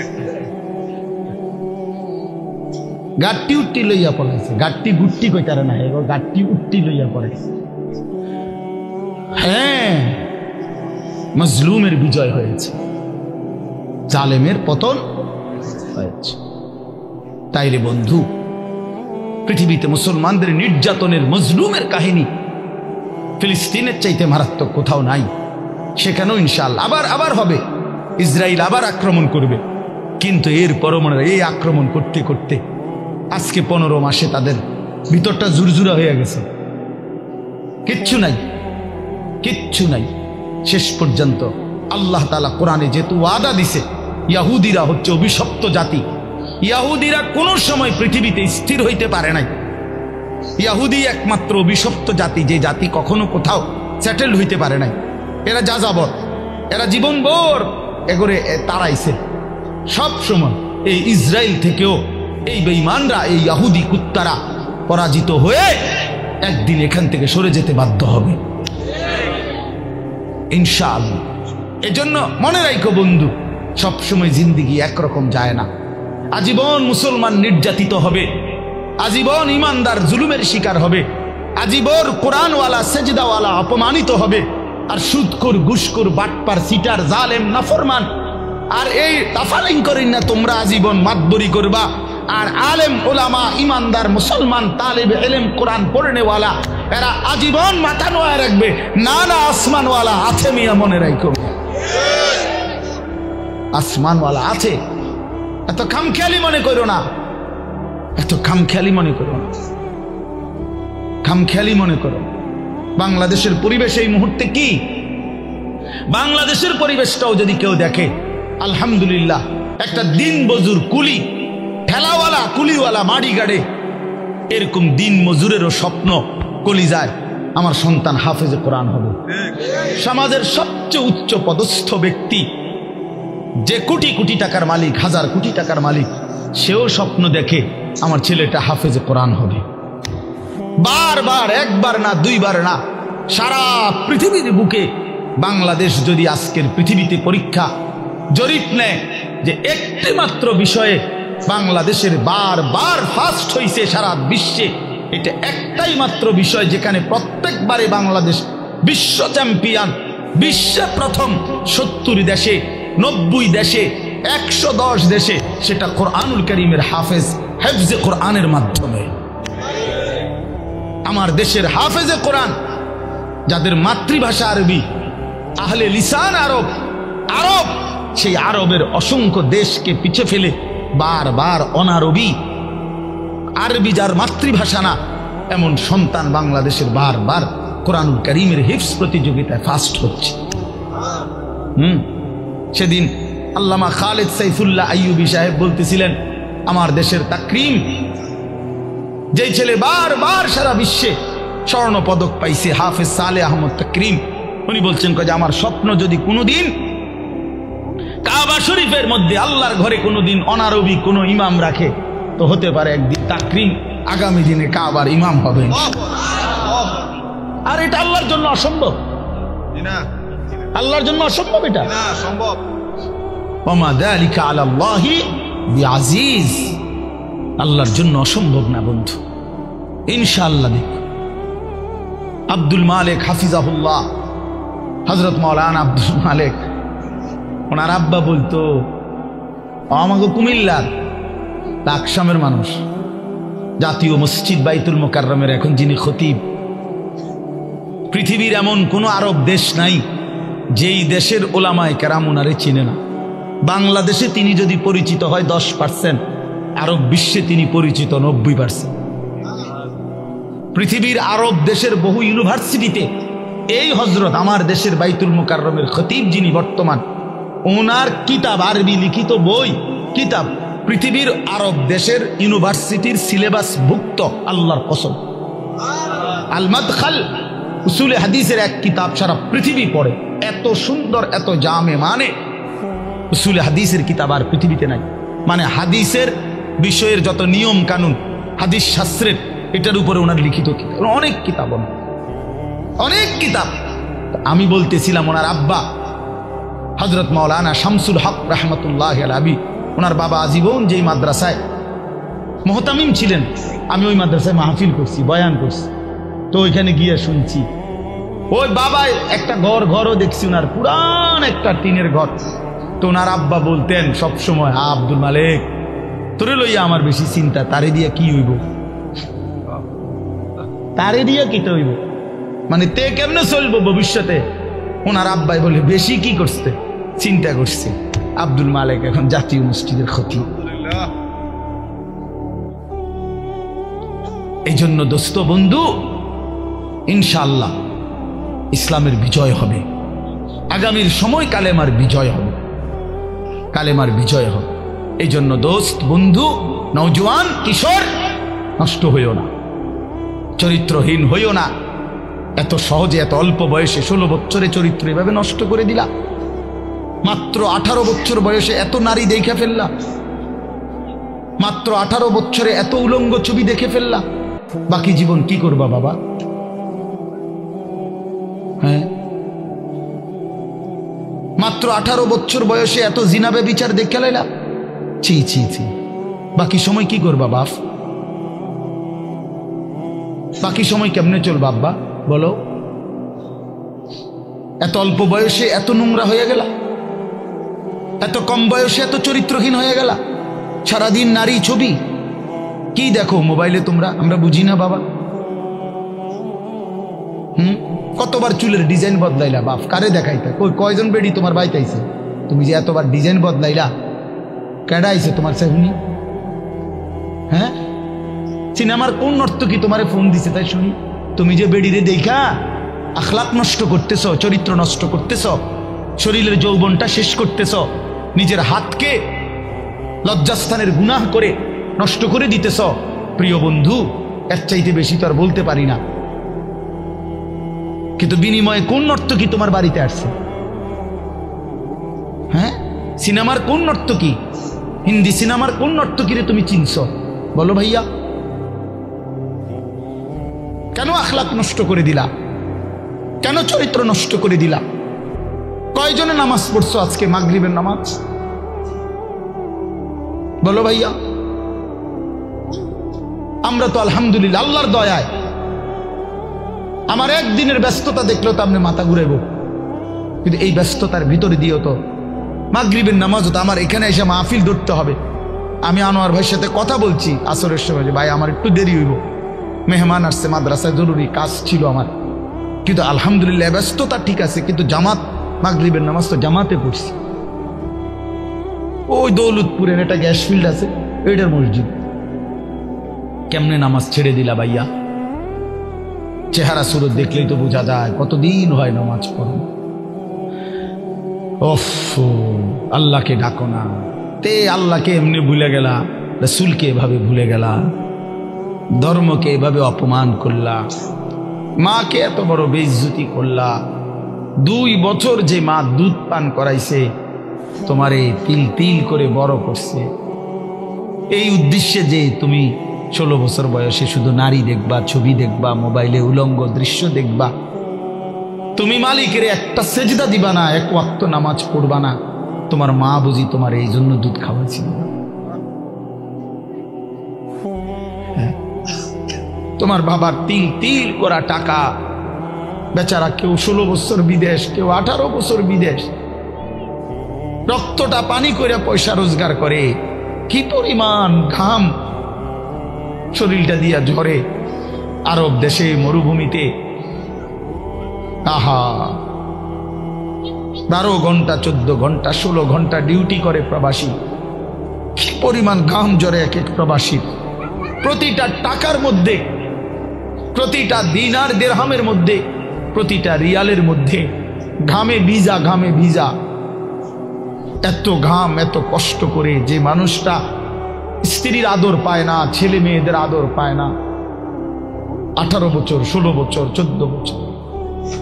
গাড়ি উঠি লইয়া পলাইছে। গাড়ি গুট্টি কইতারে না, গাড়ি উঠি লইয়া পলাইছে। হ্যাঁ, মজলুমের বিজয় হয়েছে, জালেমের পতন হয়েছে। তাইলে বন্ধু, পৃথিবীতে মুসলমানদের নির্যাতনের, মজলুমের কাহিনী ফিলিস্তিনের চাইতে মারাত্মক কোথাও নাই। সেখানেও ইনশাআল্লাহ আবার হবে, ইসরায়েল আবার আক্রমণ করবে। কিন্তু এরপরও মনে হয় এই আক্রমণ করতে করতে আজকে 15 মাসে তাদের ভিতরটা জুরজুরা হয়ে গেছে, কিচ্ছু নাই, কিচ্ছু নাই। শেষ পর্যন্ত আল্লাহ তাআলা কোরআনে যেহেতু ওয়াদা দিছে, ইহুদিরা হচ্ছে অভিশপ্ত জাতি। ইহুদিরা কোনো সময় পৃথিবীতে স্থির হইতে পারে নাই। ইহুদি একমাত্র অভিশপ্ত জাতি, যে জাতি কখনো কোথাও সেটেলড হইতে পারে নাই। এরা যাযাবর, এরা জীবনভর এগোরে তাড়াইছে। সব সময় এই ইসরায়েল থেকেও এই বেঈমানরা, এই ইহুদি কুত্তারা পরাজিত হয়ে একদিন এখান থেকে সরে যেতে বাধ্য হবে ইনশাআল্লাহ। এজন্য মনে রাখো বন্ধু, সবসময় জিন্দিগি একরকম যায় না। আজীবন মুসলমান নির্যাতিত হবে, আজীবন ইমানদার জুলুমের শিকার হবে, আজীবন কোরআনওয়ালা সেজদাওয়ালা অপমানিত হবে, আর সুদখোর, ঘুষখোর, বাটপার, সিটার, জালেম, নাফরমান আর এই তাফালিং করেন না তোমরা আজীবন মাতবরি করবা। আর আলেম ওলামা, ইমানদার মুসলমান, তালেব ইলম, কোরআন পড়নেওয়ালা, এরা আজীবন মাথা নোয়া রাখবে। না না, আসমানওয়ালা আছে মিয়া, মনে রাখো, আসমানওয়ালা আছে। এত খামখেয়ালি মনে করো না, এত খামখেয়ালি মনে করো না, খামখেয়ালি মনে করো। বাংলাদেশের পরিবেশ এই মুহূর্তে কি? বাংলাদেশের পরিবেশটাও যদি কেউ দেখে, আলহামদুলিল্লাহ, একটা দিন মজুর, কুলি, ঠেলাওয়ালা, কুলিওয়ালা, মাড়ি গাড়ে, এরকম দিন মজুরেরও স্বপ্ন কলিজায় আমার সন্তান হাফেজে কোরআন হবে। সমাজের সবচেয়ে উচ্চ পদস্থ ব্যক্তি, যে কোটি কোটি টাকার মালিক, হাজার কোটি টাকার মালিক, সেও স্বপ্ন দেখে আমার ছেলেটা হাফেজে কোরআন হবে। বারবার, একবার না, দুইবার না, সারা পৃথিবীর বুকে বাংলাদেশ যদি আজকের পৃথিবীতে পরীক্ষা জরিপ নেয় যে একটি মাত্র বিষয়ে বাংলাদেশের বারবার ফার্স্ট হয়েছে সারা বিশ্বে, এটা একটাই মাত্র বিষয় যেখানে প্রত্যেকবারে বাংলাদেশ বিশ্ব চ্যাম্পিয়ন, বিশ্বে প্রথম 70 দেশে, 90 দেশে, 110 দেশে, সেটা কোরআনুল কারীমের হাফেজ, হেফজে কোরআনের মাধ্যমে। আমার দেশের হাফেজে কোরআন, যাদের মাতৃভাষা আরবি, আহলে লিসান আরব, আরব, সেই আরবের অসংখ্য দেশকে পিছে ফেলে বারবার অনারবি, আরবি যার মাতৃভাষা না, এমন সন্তান বাংলাদেশের বারবার কোরআনুল কারীমের হিফজ প্রতিযোগিতায় ফার্স্ট হচ্ছে। সেদিন আল্লামা খালেদ সাইফুল্লাহ আইয়ুবী সাহেব বলতেছিলেন, আমার দেশের তাকরিম, যেই ছেলে বারবার সারা বিশ্বে স্বর্ণ পদক পাইছে, হাফেজ সালেহ আহমদ তাকরিম, উনি বলছেন যে আমার স্বপ্ন যদি কোনোদিন কাবা শরীফের মধ্যে আল্লাহর ঘরে কোনোদিন অনারবি কোনো ইমাম রাখে, তো হতে পারে একদিন তাকরিম আগামী দিনে কাবার ইমাম হবে। আর এটা আল্লাহর জন্য অসম্ভব, আল্লাহর জন্য অসম্ভব, এটা সম্ভব। ওমা যালিকা আলাল্লাহি বিআজিজ, আল্লাহর জন্য অসম্ভব না বন্ধু, ইনশাআল্লাহ। দেখো আব্দুল মালিক হাফিজাহুল্লাহ, হযরত মাওলানা আব্দুল মালিক, ওনার আব্বা বলতো, আমাকে কুমিল্লার লাকসামের মানুষ, জাতীয় মসজিদ বাইতুল মুকাররমের এখন যিনি খতিব, পৃথিবীর এমন কোন আরব দেশ নাই যেই দেশের ওলামায়ে কেরাম ওনারে চিনে না। বাংলাদেশে তিনি যদি পরিচিত হয় 10%, আরব বিশ্বে তিনি পরিচিত 90%। পৃথিবীর আরব দেশের বহু ইউনিভার্সিটিতে এই হযরত আমার দেশের বাইতুল মুকাররমের খতিব যিনি বর্তমান, ওনার কিতাব, আরবি লিখিত বই, কিতাব পৃথিবীর আরব দেশের ইউনিভার্সিটির সিলেবাস ভুক্ত, আল্লাহর কসম। আল মাদখাল উসুলে হাদিসের এক কিতাব সারা পৃথিবী পড়ে, এত সুন্দর, এত জামে, মানে উসুলে হাদিসের কিতাব আর পৃথিবীতে নাই। মানে হাদিসের বিষয়ের যত নিয়ম কানুন, হাদিস শাস্ত্রের, এটার উপরে ওনার লিখিত কিতাব, অনেক কিতাব, অনেক কিতাব। আমি বলতেছিলাম, ওনার আব্বা হযরত মাওলানা শামসুল হক রাহমাতুল্লাহি আলাইহি, ওনার বাবা আজীবন যেই মাদ্রাসায় মুহতামিম ছিলেন, আমি ওই মাদ্রাসায় মাহফিল করছি, বয়ান করছি, তো ওইখানে গিয়ে শুনছি ওই বাবা একটা ঘরও দেখছি ওনার, পুরান একটা টিনের ঘর। তো ওনার আব্বা বলতেন সব সময়, আব্দুল মালিক তোরে লইয়া আমার বেশি চিন্তা, তারে দিয়া কি হইব, তারে দিয়া কি হইব, মানে তে কেমনে চলবো ভবিষ্যতে। ওনার আব্বাই বলে বেশি কি করছে, চিন্তা করছে। আব্দুল মালিক এখন জাতীয় মসজিদের খতিব। এই জন্য দোস্ত বন্ধু, ইনশাআল্লাহ ইসলামের বিজয় হবে, আগামীর সময় কালেমার বিজয় হবে, কালেমার বিজয় হবে। এই জন্য দোস্ত বন্ধু, নওজোয়ান কিশোর, নষ্ট হইও না, চরিত্রহীন হইও না। এত সহজে এত অল্প বয়সে 16 বছরে চরিত্র এভাবে নষ্ট করে দিলা। মাত্র 18 বছর বয়সে এত নারী দেখে ফেললা, মাত্র 18 বছরে এত উলঙ্গ ছবি দেখে ফেললা। বাকি জীবন কি করবা বাবা? হ্যাঁ, মাত্র 18 বছর বয়সে এত জিনা ব্যভিচার দেখে লাইলা। ছি ছি ছি, বাকি সময় কি করবা বাপ? বাকি সময় কেমনে চলবা আব্বা বলো? এত অল্প বয়সে এত নোংরা হয়ে গেলা, এত কম বয়সে এত চরিত্রহীন হয়ে গেলা। সারাদিন নারী ছবি কি দেখো মোবাইলে তোমরা, আমরা বুঝি না বাবা। কতবার চুলের ডিজাইন বদলাইলা বাপ, কারে দেখাইতা? কয়জন বেডি তোমার বাইতে আইছে? তুমি যে এতবার ডিজাইন বদলাইলা, কেডা আইছে তোমার সেহুনি? হ্যাঁ, সিনেমার কোন নর্তকী তোমারে ফোন দিছে তাই শুনি? তুমি যে বেডিরে দেখা আখলাক নষ্ট করতেছ, চরিত্র নষ্ট করতেছ, শরীরের যৌবনটা শেষ করতেছ, নিজের হাতকে লজ্জাস্থানের গুনাহ করে নষ্ট করে দিতেছ। প্রিয় বন্ধু, এর চাইতে বেশি তো আর বলতে পারি না। কিন্তু বিনিময়ে কোন নর্তকী তোমার বাড়িতে আসছে? হ্যাঁ, সিনেমার কোন নর্তকী, হিন্দি সিনেমার কোন নর্তকীরে তুমি চিনছ বলো ভাইয়া? কেন আখলাক নষ্ট করে দিলা? কেন চরিত্র নষ্ট করে দিলা? কয়জনে নামাজ পড়ছো আজকে মাগরিবের নামাজ বলো ভাইয়া? আমরা তো আলহামদুলিল্লাহ আল্লাহর দয়ায়, আমার একদিনের ব্যস্ততা দেখলেও তো আপনি মাথা ঘুরাইব, কিন্তু এই ব্যস্ততার ভিতরে দিয়েও তো মাগরিবের নামাজ হতো। আমার এখানে এসে মাহফিল ধরতে হবে। আমি আনোয়ার ভাইয়ের সাথে কথা বলছি আসরের সময়, ভাই আমার একটু দেরি হইব, মেহমান আসছে, মাদ্রাসায় জরুরি কাজ ছিল আমার, কিন্তু আলহামদুলিল্লাহ ব্যস্ততা ঠিক আছে, কিন্তু জামাত মাগরিবের নামাজ তো জামাতে পড়ছি। ওই দৌলতপুরের একটা গ্যাস ফিল্ড আছে, এইটার মসজিদ। কেমনে নামাজ ছেড়ে দিলা ভাইয়া? চেহারা সুরত দেখলেই তো বোঝা যায় কতদিন হয় নামাজ পড়ো। ওফ, আল্লাহকে ডাকো না, তে আল্লাহকে এমনি ভুলে গেলা, রাসূলকে এভাবে ভুলে গেলা, ধর্মকে এভাবে অপমান করলা, মাকে এত বড় বেইজ্জতি করলা। 2 বছর যে মা দুধ পান করাইছে, তোমারে তিল তিল করে বড় করছে, এই উদ্দেশ্যে যে তুমি 16 বছর বয়সে শুধু নারী দেখবা, ছবি দেখবা, মোবাইলে উলঙ্গ দৃশ্য দেখবা, তুমি মালিকের একটা সেজদা দিবা না, 1 ওয়াক্ত নামাজ পড়বা না, তোমার মা বুঝি তোমার এই জন্য দুধ খাওয়াইছিল? তোমার বাবার তিল তিল করা টাকা, বেচারা কেউ 16 বছর বিদেশ, কেউ 18 বছর বিদেশ, রক্তটা পানি করে পয়সা রোজগার করে, কি পরিমাণ ঘাম শরীরটা দিয়া ঝরে আরব দেশে মরুভূমিতে। আহা, 12 ঘন্টা 14 ঘন্টা 16 ঘন্টা ডিউটি করে প্রবাসী, কি পরিমাণ ঘাম ঝরে এক এক প্রবাসীর। প্রতিটা টাকার মধ্যে, প্রতিটা দিনার দিরহামের মধ্যে, প্রতিটা রিয়ালের মধ্যে ঘামে ভিজা, ঘামে ভিজা। এত ঘাম, এত কষ্ট করে যে মানুষটা স্ত্রীর আদর পায় না, ছেলে মেয়েদের আদর পায় না, 18 বছর 16 বছর 14 বছর,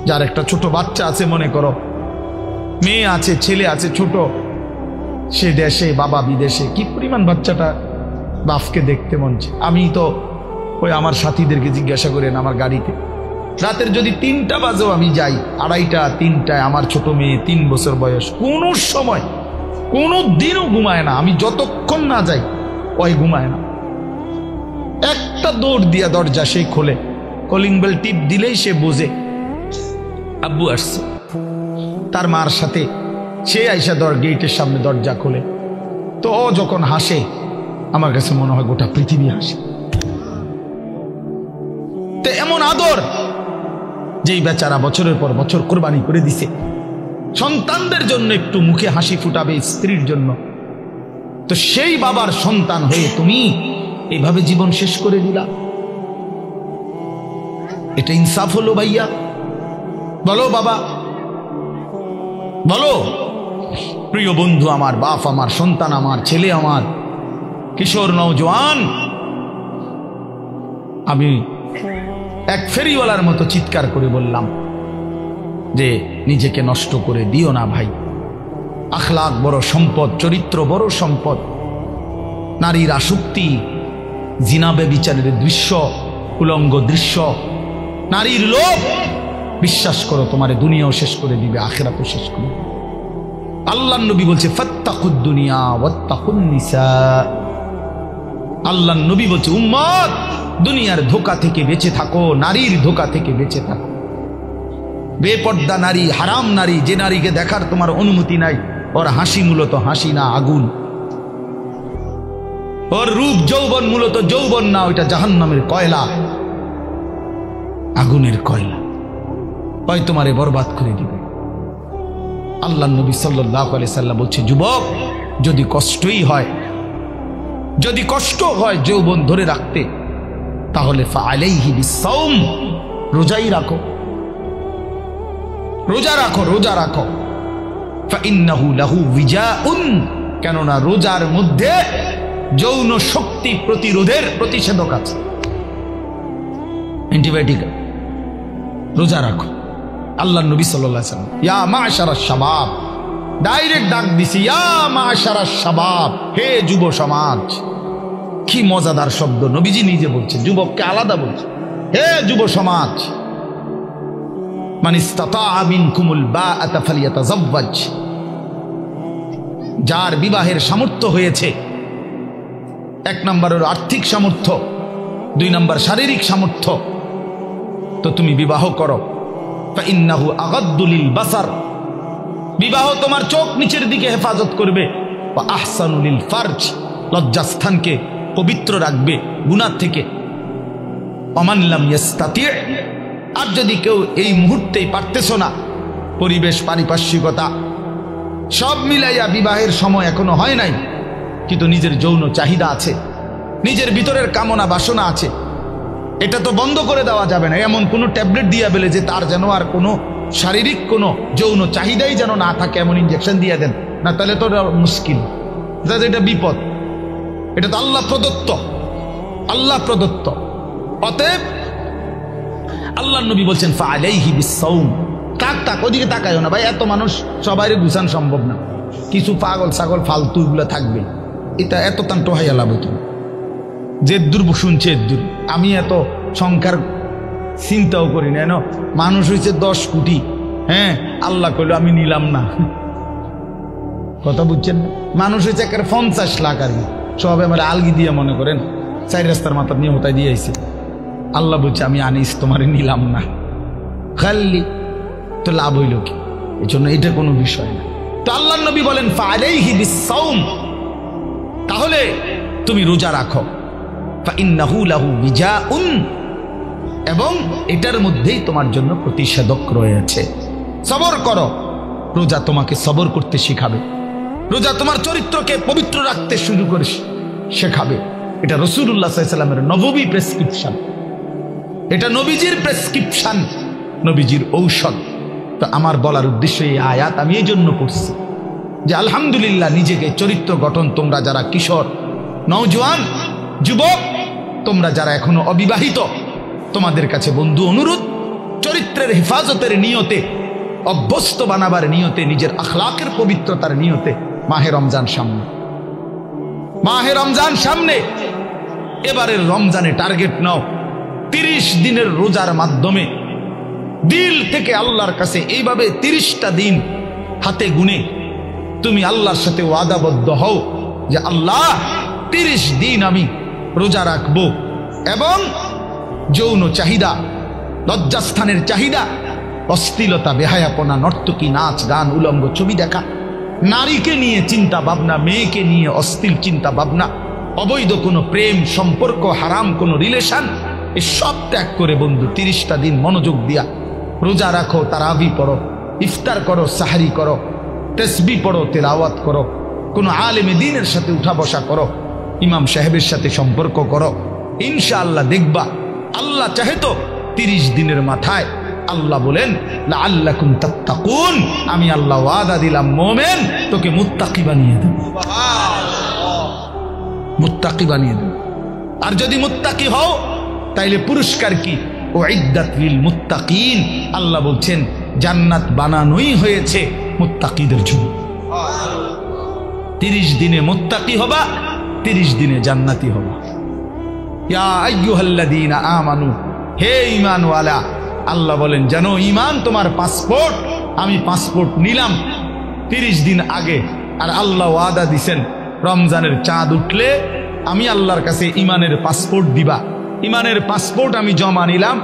যার একটা ছোট বাচ্চা আছে, মনে করো মেয়ে আছে, ছেলে আছে ছোট, সে দেশে, বাবা বিদেশে, কি পরিমাণ বাচ্চাটা বাপকে দেখতে মন চায়। আমি তো ওই আমার সাথীদেরকে জিজ্ঞাসা করেন, আমার গাড়িতে রাতের যদি 3টা বাজেও আমি যাই, 2:30 3টায় আমার ছোট মেয়ে 3 বছর বয়স, কোনো সময় কোনো দিনও ঘুমায় না। আমি যতক্ষণ না যাই ওই ঘুমায় না। একটা দৌড় দিয়া দরজা সে খোলে, কলিং বেল টিপ দিলেই সে বোঝে আব্বু আসছে, তার মার সাথে সে আইসা গেটের সামনে দরজা খোলে। তো ও যখন হাসে আমার কাছে মনে হয় গোটা পৃথিবী হাসে। তো এমন আদর, যেই বেচারা বছরের পর বছর কোরবানি করে দিছে সন্তানদের জন্য, একটু মুখে হাসি ফুটাবে স্ত্রীর জন্য, তো সেই বাবার সন্তান হয়ে তুমি এইভাবে জীবন শেষ করে দিলা। এটা ইনসাফ হলো ভাইয়া? বলো বাবা, বলো। প্রিয় বন্ধু আমার, বাপ আমার, সন্তান আমার, ছেলে আমার, কিশোর নওজোয়ান, আমি এক ফেরিওয়ালার মতো চিৎকার করে বললাম যে নিজেকে নষ্ট করে দিও না ভাই। আখলাক বড় সম্পদ, চরিত্র বড় সম্পদ। নারীর আসক্তি, জিনা ব্যভিচারের দৃশ্য, উলঙ্গ দৃশ্য, নারীর লোভ, বিশ্বাস করো তোমার দুনিয়াও শেষ করে দিবে, আখিরাতও শেষ করে দিবে। আল্লাহর নবী বলছে ফাত্তাকুদ দুনিয়া ওয়াত্তাকুন নিসা। আল্লাহর নবী বলছে উম্মত, দুনিয়ার ধোঁকা থেকে বেঁচে থাকো, নারীর ধোঁকা থেকে বেঁচে থাকো। বেপর্দা নারী, হারাম নারী, যে নারীকে দেখার তোমার অনুমতি নাই, ওর হাসি মূলত হাসি না, আগুন। ওর রূপ যৌবন মূলত যৌবন না, ওইটা জাহান্নামের কয়লা, আগুনের কয়লা, ওই তোমারে বরবাদ করে দিবে। আল্লাহ নবী সাল্লাল্লাহু আলাইহি সাল্লাম বলছে যুবক, যদি কষ্টই হয়, যদি কষ্ট হয় যৌবন ধরে রাখতে, তাহলে ফাআলাইহি বিসসাওম, রোজাই রাখো, রোজা রাখো, রোজা রাখো। ফাইন্নাহু লাহু বিজাউন, কেননা রোজার মধ্যে যৌন শক্তি প্রতিরোধের প্রতিষেধক আছে, অ্যান্টিবায়োটিক। রোজা রাখো। আল্লাহ নবী সাল্লাল্লাহু আলাইহি ওয়াসাল্লাম ইয়া মাশারাশ শাবাব, ডাইরেক্ট ডাক দিছি, ইয়া মাশারাশ শাবাব, হে যুব সমাজ। কি মজাদার শব্দ, নবীজি নিজে বলছে, যুবককে আলাদা বলছে, হে যুব সমাজ। মান ইসতাতাআ মিনকুমুল বাআতা ফালিয়াতাযাওয়াজ, যার বিবাহের সামর্থ্য হয়েছে, এক নম্বর হলো আর্থিক সামর্থ্য, দুই নম্বর শারীরিক সামর্থ্য, তো তুমি বিবাহ করো। ফাইন্নাহু আগাদ্দু লিল বাসার, বিবাহ তোমার চোখ নিচের দিকে হেফাজত করবে। ওয়া আহসানু লিল ফারজ, লজ্জাস্থানকে পবিত্র রাখবে গুনাহ থেকে। ওমান লাম ইয়াস্তাতি, আর যদি কেউ এই মুহূর্তেই পারতেছো না, পরিবেশ, পারিপার্শ্বিকতা সব মিলাইয়া বিবাহের সময় এখনো হয় নাই, কিন্তু নিজের যৌন চাহিদা আছে, নিজের ভিতরের কামনা বাসনা আছে, এটা তো বন্ধ করে দেওয়া যাবে না। এমন কোনো ট্যাবলেট দিয়া বেলে যে তার যেন আর কোনো শারীরিক কোনো যৌন চাহিদাই যেন না থাকে, এমন ইঞ্জেকশন দিয়ে দেন না, তাহলে তো মুশকিল, এটা বিপদ। এটা তো আল্লাহ প্রদত্ত, আল্লাহ প্রদত্ত। অতএব আল্লাহ নবী বলছেন ফাআলাইহি বিসসাওম। তাক ওদিকে তাকায়ও না ভাই, এত মানুষ সবাইরে গুছান সম্ভব না, কিছু পাগল ছাগল ফালতু এগুলো থাকবে, এটা এত তান টোহাইয়া লাভ হতো। যে দূর শুনছে দূর, আমি এত সংখ্যার চিন্তাও করি না। মানুষ হয়েছে 10 কোটি, হ্যাঁ, আল্লাহ কইল আমি নিলাম না, কথা বুঝছেন না? মানুষ হয়েছে একেবারে 50 লাখ, আর কি সব আমার আলগি দিয়ে মনে করেন 4 রাস্তার মাথা নিয়ে হতায় দিয়ে আইছে। আল্লাহ বলছে আমি আনিস, তোমারে নিলাম না, খালি তো লাভ হইল কি? এই জন্য এটা কোনো বিষয় না। তো আল্লাহ নবী বলেন ফাআলাইহি বিসসাওম, তাহলে তুমি রোজা রাখো। ফাইন্নাহু লাহু বিজাউন, এবং এটার মধ্যেই তোমার জন্য প্রতিষেধক রয়েছে। সবর করো, রোজা তোমাকে সবর করতে শিখাবে, রোজা তোমার চরিত্রকে পবিত্র রাখতে শুরু করে শেখাবে। এটা রাসূলুল্লাহ সাল্লাল্লাহু আলাইহি ওয়াসাল্লামের নববী প্রেসক্রিপশন, এটা নবীজির প্রেসক্রিপশন, নবীজির ঔষধ। তো আমার বলার উদ্দেশ্য এই আয়াত আমি এই জন্য পড়ছি যে আলহামদুলিল্লাহ, নিজেকে চরিত্র গঠন, তোমরা যারা কিশোর, নওজোয়ান, যুবক, তোমরা যারা এখনো অবিবাহিত, তোমাদের কাছে বন্ধু অনুরোধ, চরিত্রের হেফাজতের নিয়তে, অভ্যস্ত বানাবার নিয়তে, নিজের আখলাকের পবিত্রতার নিয়তে মাহে রমজান সামনে, মাহে রমজান সামনে, এবারের রমজানে টার্গেট নাও 30 দিনের রোজার মাধ্যমে দিল থেকে আল্লাহর কাছে এইভাবে 30টা দিন হাতে গুনে তুমি আল্লাহর সাথে ওয়াদাবদ্ধ হও যে আল্লাহ 30 দিন আমি রোজা রাখবো, এবং যৌন চাহিদা, লজ্জাস্থানের চাহিদা, অশ্লীলতা, বেহায়াপনা, নর্তকী, নাচ গান, উলঙ্গ ছবি দেখা, নারীকে নিয়ে চিন্তা ভাবনা, মেয়েকে নিয়ে অশ্লীল চিন্তা ভাবনা, অবৈধ কোনো প্রেম সম্পর্ক, হারাম কোনো রিলেশন, সব ত্যাগ করে বন্ধু 30টা দিন মনোযোগ দিয়া রোজা রাখো, তারাবি পড়ো, ইফতার করো, সাহারি করো, তাসবিহ পড়ো, তেলাওয়াত করো, কোনো আলেমে দ্বীনের সাথে উঠা বসা করো, ইমাম সাহেবের সাথে সম্পর্ক করো। ইনশাআল্লাহ দেখবা আল্লাহ চাহে তো 30 দিনের মাথায় আল্লাহ বলেন লাআল্লাকুম তাত্তাকুন, আমি আল্লাহ ওয়াদা দিলাম মোমেন তোকে মুত্তাকি বানিয়ে দেব, মুত্তাকি বানিয়ে দেব। আর যদি মুত্তাকি হও তাইলে পুরস্কার কি? উইদ্দাত লিল মুত্তাকিন, আল্লাহ বলছেন জান্নাত বানানোই হয়েছে মুত্তাকিদের জন্য। 30 দিনে মুত্তাকি হবা, 30 দিনে জান্নাতি হবা। ইয়া আইয়ুহাল্লাযীনা আমানু, হে ঈমানওয়ালা, আল্লাহ বলেন জানো ঈমান তোমার পাসপোর্ট, আমি পাসপোর্ট নিলাম 30 দিন আগে। আর আল্লাহ ওয়াদা দিছেন রমজানের চাঁদ উঠলে আমি আল্লাহর কাছে ঈমানের পাসপোর্ট দিবা। ঈমানের পাসপোর্ট আমি জমা নিলাম,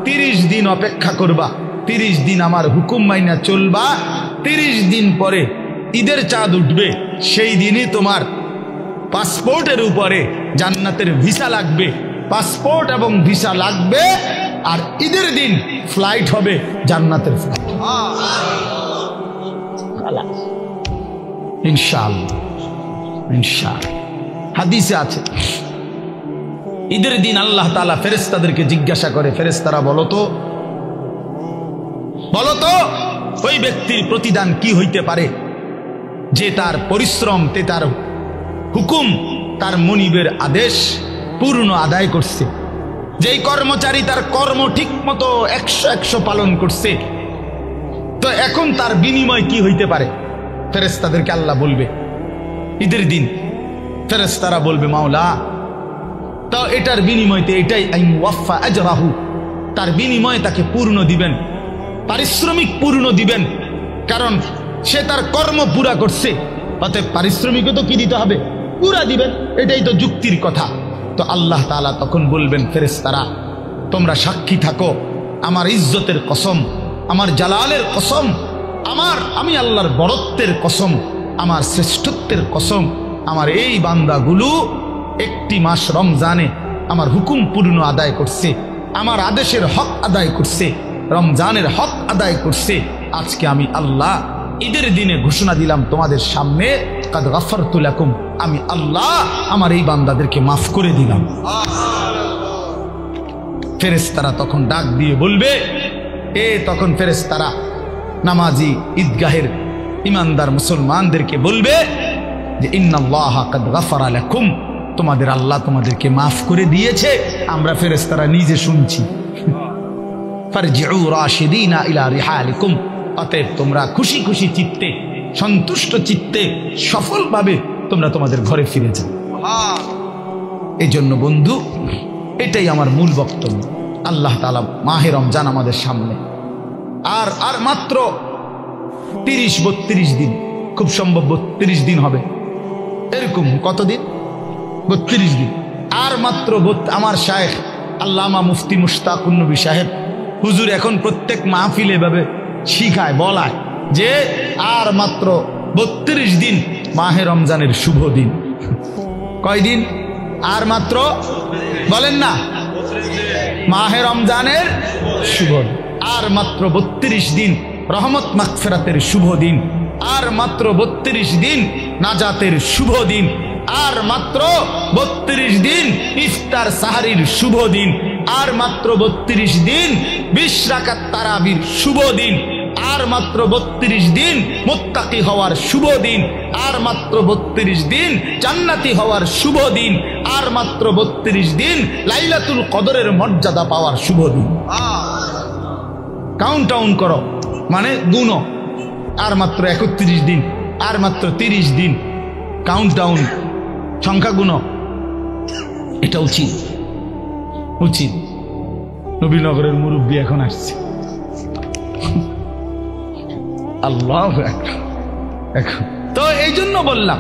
30 দিন অপেক্ষা করবা, 30 দিন আমার হুকুম মাইনা চলবা। 30 দিন পরে ঈদের চাঁদ উঠবে, সেই দিনই তোমার পাসপোর্টের উপরে জান্নাতের ভিসা লাগবে। পাসপোর্ট এবং ভিসা লাগবে, আর ঈদের দিন ফ্লাইট হবে জান্নাতের ফ্লাইট, ইনশাআল্লাহ। ইনশাআল্লাহ হাদিসে আছে ঈদের দিন আল্লাহ তাআলা ফেরেশতাদেরকে জিজ্ঞাসা করে, ফেরেশতারা বলো তো ওই ব্যক্তির প্রতিদান কি হইতে পারে যে তার পরিশ্রম, তার হুকুম, তার মনিবের আদেশ পূর্ণ আদায় করছে, যেই কর্মচারী তার কর্ম ঠিক মতো 100 পালন করছে, তো এখন তার বিনিময় কি হইতে পারে? ফেরেশতাদেরকে আল্লাহ বলবে ঈদের দিন, ফেরেশতারা বলবে মাওলা তো এটার বিনিময়তে এটাই আইন ওয়াফা আজরাহু, তার বিনিময় তাকে পূর্ণ দিবেন, পারিশ্রমিক পূর্ণ দিবেন, কারণ সে তার কর্ম পুরা করছে, অতএব পারিশ্রমিকও তো কি দিতে হবে, পুরা দিবেন, এটাই তো যুক্তির কথা। তো আল্লাহ তাআলা তখন বলবেন ফেরেশতারা তোমরা সাক্ষী থাকো, আমার ইজ্জতের কসম, আমার জালালের কসম, আমি আল্লাহর বড়ত্বের কসম, আমার শ্রেষ্ঠত্বের কসম, আমার এই বান্দাগুলো 1 মাস রমজানে আমার হুকুম পূর্ণ আদায় করছে, আমার আদেশের হক আদায় করছে, রমজানের হক আদায় করছে। আজকে আমি আল্লাহ ঈদের দিনে ঘোষণা দিলাম তোমাদের সামনে, কাদ গাফারতু লাকুম, আমি আল্লাহ আমার এই বান্দাদেরকে মাফ করে দিলাম। ফেরেশতারা তখন ডাক দিয়ে বলবে, তখন ফেরেশতারা নামাজি ঈদগাহের ইমানদার মুসলমানদেরকে বলবে যে ইন্নাল্লাহা কাদ গাফারা লাকুম, তোমাদের আল্লাহ তোমাদেরকে মাফ করে দিয়েছে। আমরা ফেরেশতারা নিজে শুনছি। ফারজিউ রাশিদিনা ইলা রিহালিকুম, অতএব তোমরা খুশি খুশি চিত্তে, সন্তুষ্ট চিত্তে, সফলভাবে তোমরা তোমাদের ঘরে ফিরে যাও। এই জন্য বন্ধু এটাই আমার মূল বক্তব্য। আল্লাহ তাআলা মাহে রমজান আমাদের সামনে, আর মাত্র 30-32 দিন, খুব সম্ভব 32 দিন হবে, এরকম কতদিন, 32 দিন। আর মাত্র আমার শায়েখ আল্লামা মুফতি মুশতাকুন নবী সাহেব হুজুর এখন প্রত্যেক মাহফিলে এভাবে শিখায়, বলায় যে আর মাত্র 32 দিন মাহে রমজানের শুভ দিন। কয়দিন? আর মাত্র, বলেন না, মাহে রমজানের শুভ দিন। আর মাত্র 32 দিন রহমত মাগফিরাতের শুভ দিন। আর মাত্র 32 দিন নাজাতের শুভ দিন। আর মাত্র 32 দিন ইফতার সাহারির শুভ দিন। আর মাত্র 32 দিন 20 রাকাত তারাবির শুভ দিন। আর মাত্র 32 দিন মুত্তাকি হওয়ার শুভ দিন। আর মাত্র 32 দিন জান্নাতি হওয়ার শুভ দিন। আর মাত্র 32 দিন লাইলাতুল কদরের মর্যাদা পাওয়ার শুভ দিন। কাউন্ট ডাউন করো, মানে গুনো। আর মাত্র 31 দিন, আর মাত্র 30 দিন, কাউন্ট ডাউন, সংখ্যা গুনো। এটা উচিত, উচিত। নবীনগরের মুরব্বী এখন আসছে, আল্লাহু আকবার। এখন তো এই জন্য বললাম,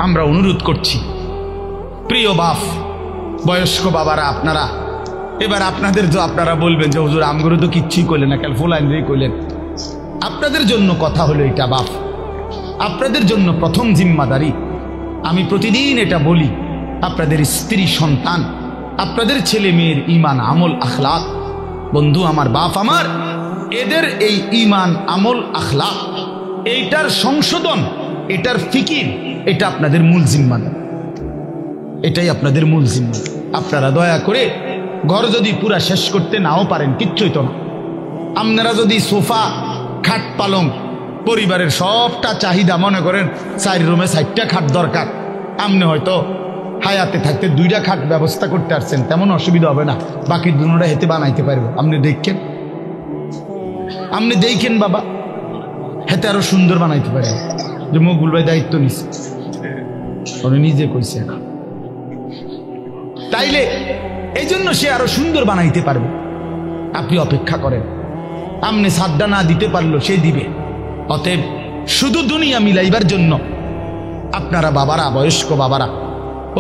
আমরা অনুরোধ করছি প্রিয় বাপ, বয়স্ক বাবারা, আপনারা এবার আপনাদের তো আপনারা বলবেন যে হুজুর আমগুলো তো কিচ্ছুই করলেন না, কাল ফুলাইন কইলেন। আপনাদের জন্য কথা হলো এটা বাপ, আপনাদের জন্য প্রথম জিম্মাদারি। আমি প্রতিদিন এটা বলি, আপনাদের স্ত্রী সন্তান, আপনাদের ছেলে মেয়ের ইমান আমল আখলাক, বন্ধু আমার বাপ আমার, এদের এই ইমান আমল আখলাক, এইটার সংশোধন, এটার ফিকির, এটা আপনাদের মূল জিম্মাদারি, এটাই আপনাদের মূল জিম্মাদারি। আপনারা দয়া করে ঘর যদি পুরা শেষ করতে নাও পারেন, কিচ্ছুই তো না, আপনারা যদি সোফা খাট পালং পরিবারের সবটা চাহিদা, মনে করেন 4 রুমে 4টা খাট দরকার, আপনি হয়তো হায়াতে থাকতে 2টা খাট ব্যবস্থা করতে পারছেন, তেমন অসুবিধা হবে না, বাকি দুটোটা হেতে বানাইতে পারবো। আপনি দেখেন বাবা, হেতে আরো সুন্দর বানাইতে পারে, যে মকবুল ভাই দায়িত্ব নিচ্ছে, উনি নিজে কইছে এখন, তাইলে এই জন্য সে আরো সুন্দর বানাইতে পারবে। আপনি অপেক্ষা করেন, আপনি সাদ্দা না দিতে পারলো সে দিবে। অতএব শুধু দুনিয়া মিলাইবার জন্য আপনারা বাবারা, বয়স্ক বাবারা,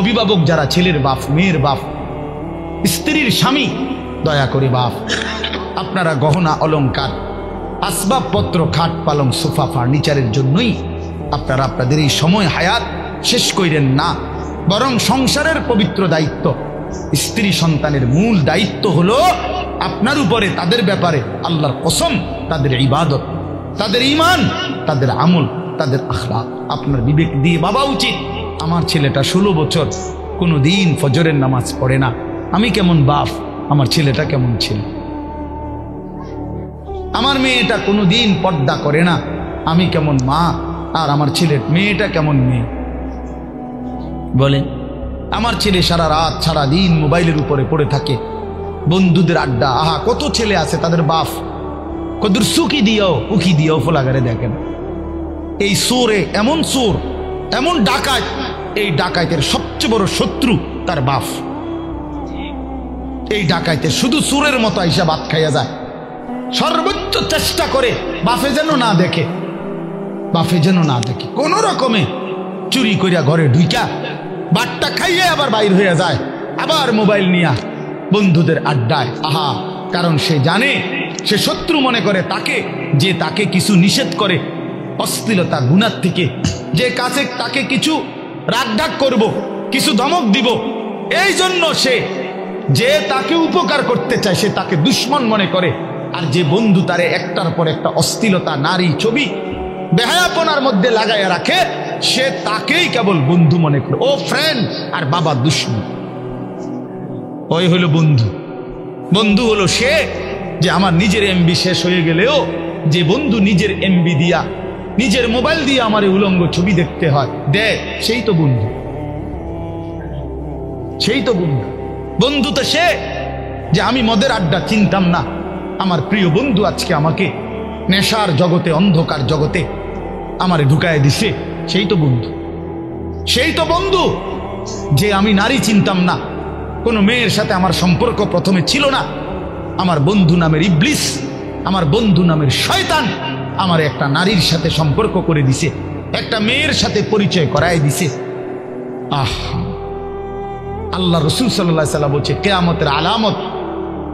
অভিভাবক যারা, ছেলের বাপ, মেয়ের বাপ, স্ত্রীর স্বামী, দয়া করে বাপ, আপনারা গহনা অলংকার, আসবাবপত্র, খাট পালং, সোফা, ফার্নিচারের জন্যই আপনারা আপনাদের এই সময় হায়াত শেষ করেন না, বরং সংসারের পবিত্র দায়িত্ব, স্ত্রী সন্তানের মূল দায়িত্ব হলো আপনার উপরে, তাদের ব্যাপারে আল্লাহর কসম, তাদের ইবাদত, তাদের ঈমান, তাদের আমল, তাদের আখলাক আপনার বিবেক দিয়ে ভাবা উচিত। আমার ছেলেটা 16 বছর কোনো দিন ফজরের নামাজ পড়ে না, আমি কেমন বাপ, আমার ছেলেটা কেমন ছেলে। আমার মেয়েটা কোনো দিন পর্দা করে না, আমি কেমন মা, আর আমার ছেলের মেয়েটা কেমন মেয়ে। বলেন, আমার ছেলে সারা রাত সারা দিন মোবাইলের উপরে পড়ে থাকে, বন্ধুদের আড্ডা, আহা কত ছেলে আছে তাদের বাপ কদুর সুকি দিও উকি দিও ফোলাগারে দেখেন। এই সোরে এমন সোর, এমন ডাকাত, এই ডাকাতের সবচেয়ে বড় শত্রু তার বাপ। এই ডাকাতের শুধু সুরের মতো আইসা ভাত খাইয়া যায়, সর্বোচ্চ চেষ্টা করে বাপে যেন না দেখে, বাপে যেন না দেখে, কোন রকমে চুরি করিয়া ঘরে ঢুইকা বাটটা খাইয়ে আবার বাইর হয়ে যায়, আবার মোবাইল নিয়া বন্ধুদের আড্ডায়, আহা, কারণ সে জানে, সে শত্রু মনে করে তাকে, যে তাকে কিছু নিষেধ করে অশ্লীলতা গুনার থেকে, যে কাছে তাকে কিছু রাগঢাক করব, কিছু ধমক দিব, এই জন্য সে, যে তাকে উপকার করতে চায় সে তাকে দুশ্মন মনে করে, আর যে বন্ধু তারে একটার পর একটা অশ্লীলতা, নারী, ছবি, বেহায়াপনার মধ্যে লাগাইয়া রাখে, সে তাকেই কেবল বন্ধু মনে করে, ও ফ্রেন্ড, আর বাবা দুশ্মন। ওই হলো বন্ধু। বন্ধু হলো সে, যে আমার নিজের এমবি শেষ হয়ে গেলেও যে বন্ধু নিজের এমবি দিয়া, নিজের মোবাইল দিয়ে আমার উলঙ্গ ছবি দেখতে হয়, দেখ, সেই তো বন্ধু, সেই তো বন্ধু। বন্ধু তো সে, যে আমি মদের আড্ডা চিনতাম না, আমার প্রিয় বন্ধু আজকে আমাকে নেশার জগতে, অন্ধকার জগতে আমারে ঢুকায় দিছে, সেই তো বন্ধু। সেই তো বন্ধু, যে আমি নারী চিনতাম না, কোনো মেয়ের সাথে আমার সম্পর্ক প্রথমে ছিল না, আমার বন্ধু নামের ইবলিস, আমার বন্ধু নামের শয়তান আমার একটা নারীর সাথে সম্পর্ক করে দিছে, একটা মেয়ের সাথে পরিচয় করায় দিছে। আল্লাহ রসুল সাল্লাল্লাহু আলাইহি ওয়াসাল্লাম বলছে, কিয়ামতের আলামত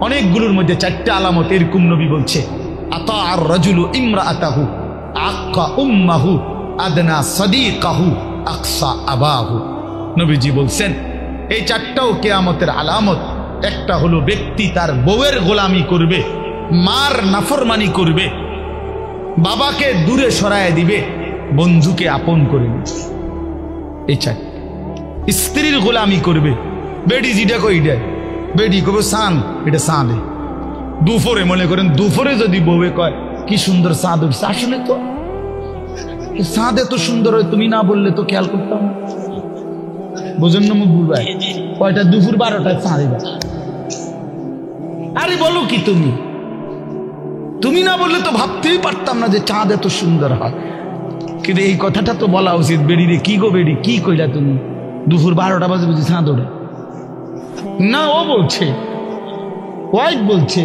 অনেকগুলোর মধ্যে 4টা আলামত, এরকম নবী বলছে, আতা আর রাজুলু ইমরাআতাহু আক্কা উম্মাহু আদনা সাদিকাহু আকসা আবাহু। নবীজি বলছেন এই 4টাও কিয়ামতের আলামত। একটা হলো ব্যক্তি তার বউয়ের গোলামি করবে, মার নাফরমানি করবে, বাবাকে দূরে সরায় দিবে, বন্ধুকে আপন করে নিবে। এই 4। স্ত্রীর গোলামি করবে, বেডি যেটা কই দেয়, বেডি কবে সান, এটা সাঁদে। দুপুরে মনে করেন, দুপুরে যদি বউয়ে কয় কি সুন্দর চাঁদ উঠছে, আসলে তো চাঁদ এত সুন্দর হয়, তুমি না বললে তো খেয়াল করতাম না। বোঝেন না মুখ বুঝবাই, কয়টা দুপুর 12টায় চাঁদে। আরে বলো কি, তুমি না বললে তো ভাবতেই পারতাম না যে চাঁদ এত সুন্দর হয়। কিন্তু এই কথাটা তো বলা উচিত, বেড়ি রে, কি গো বেড়ি, কি কইলা তুমি, দুপুর 12টা বাজে বুঝি চাঁদ ওঠে না? ও বলছে, ওয়াইফ বলছে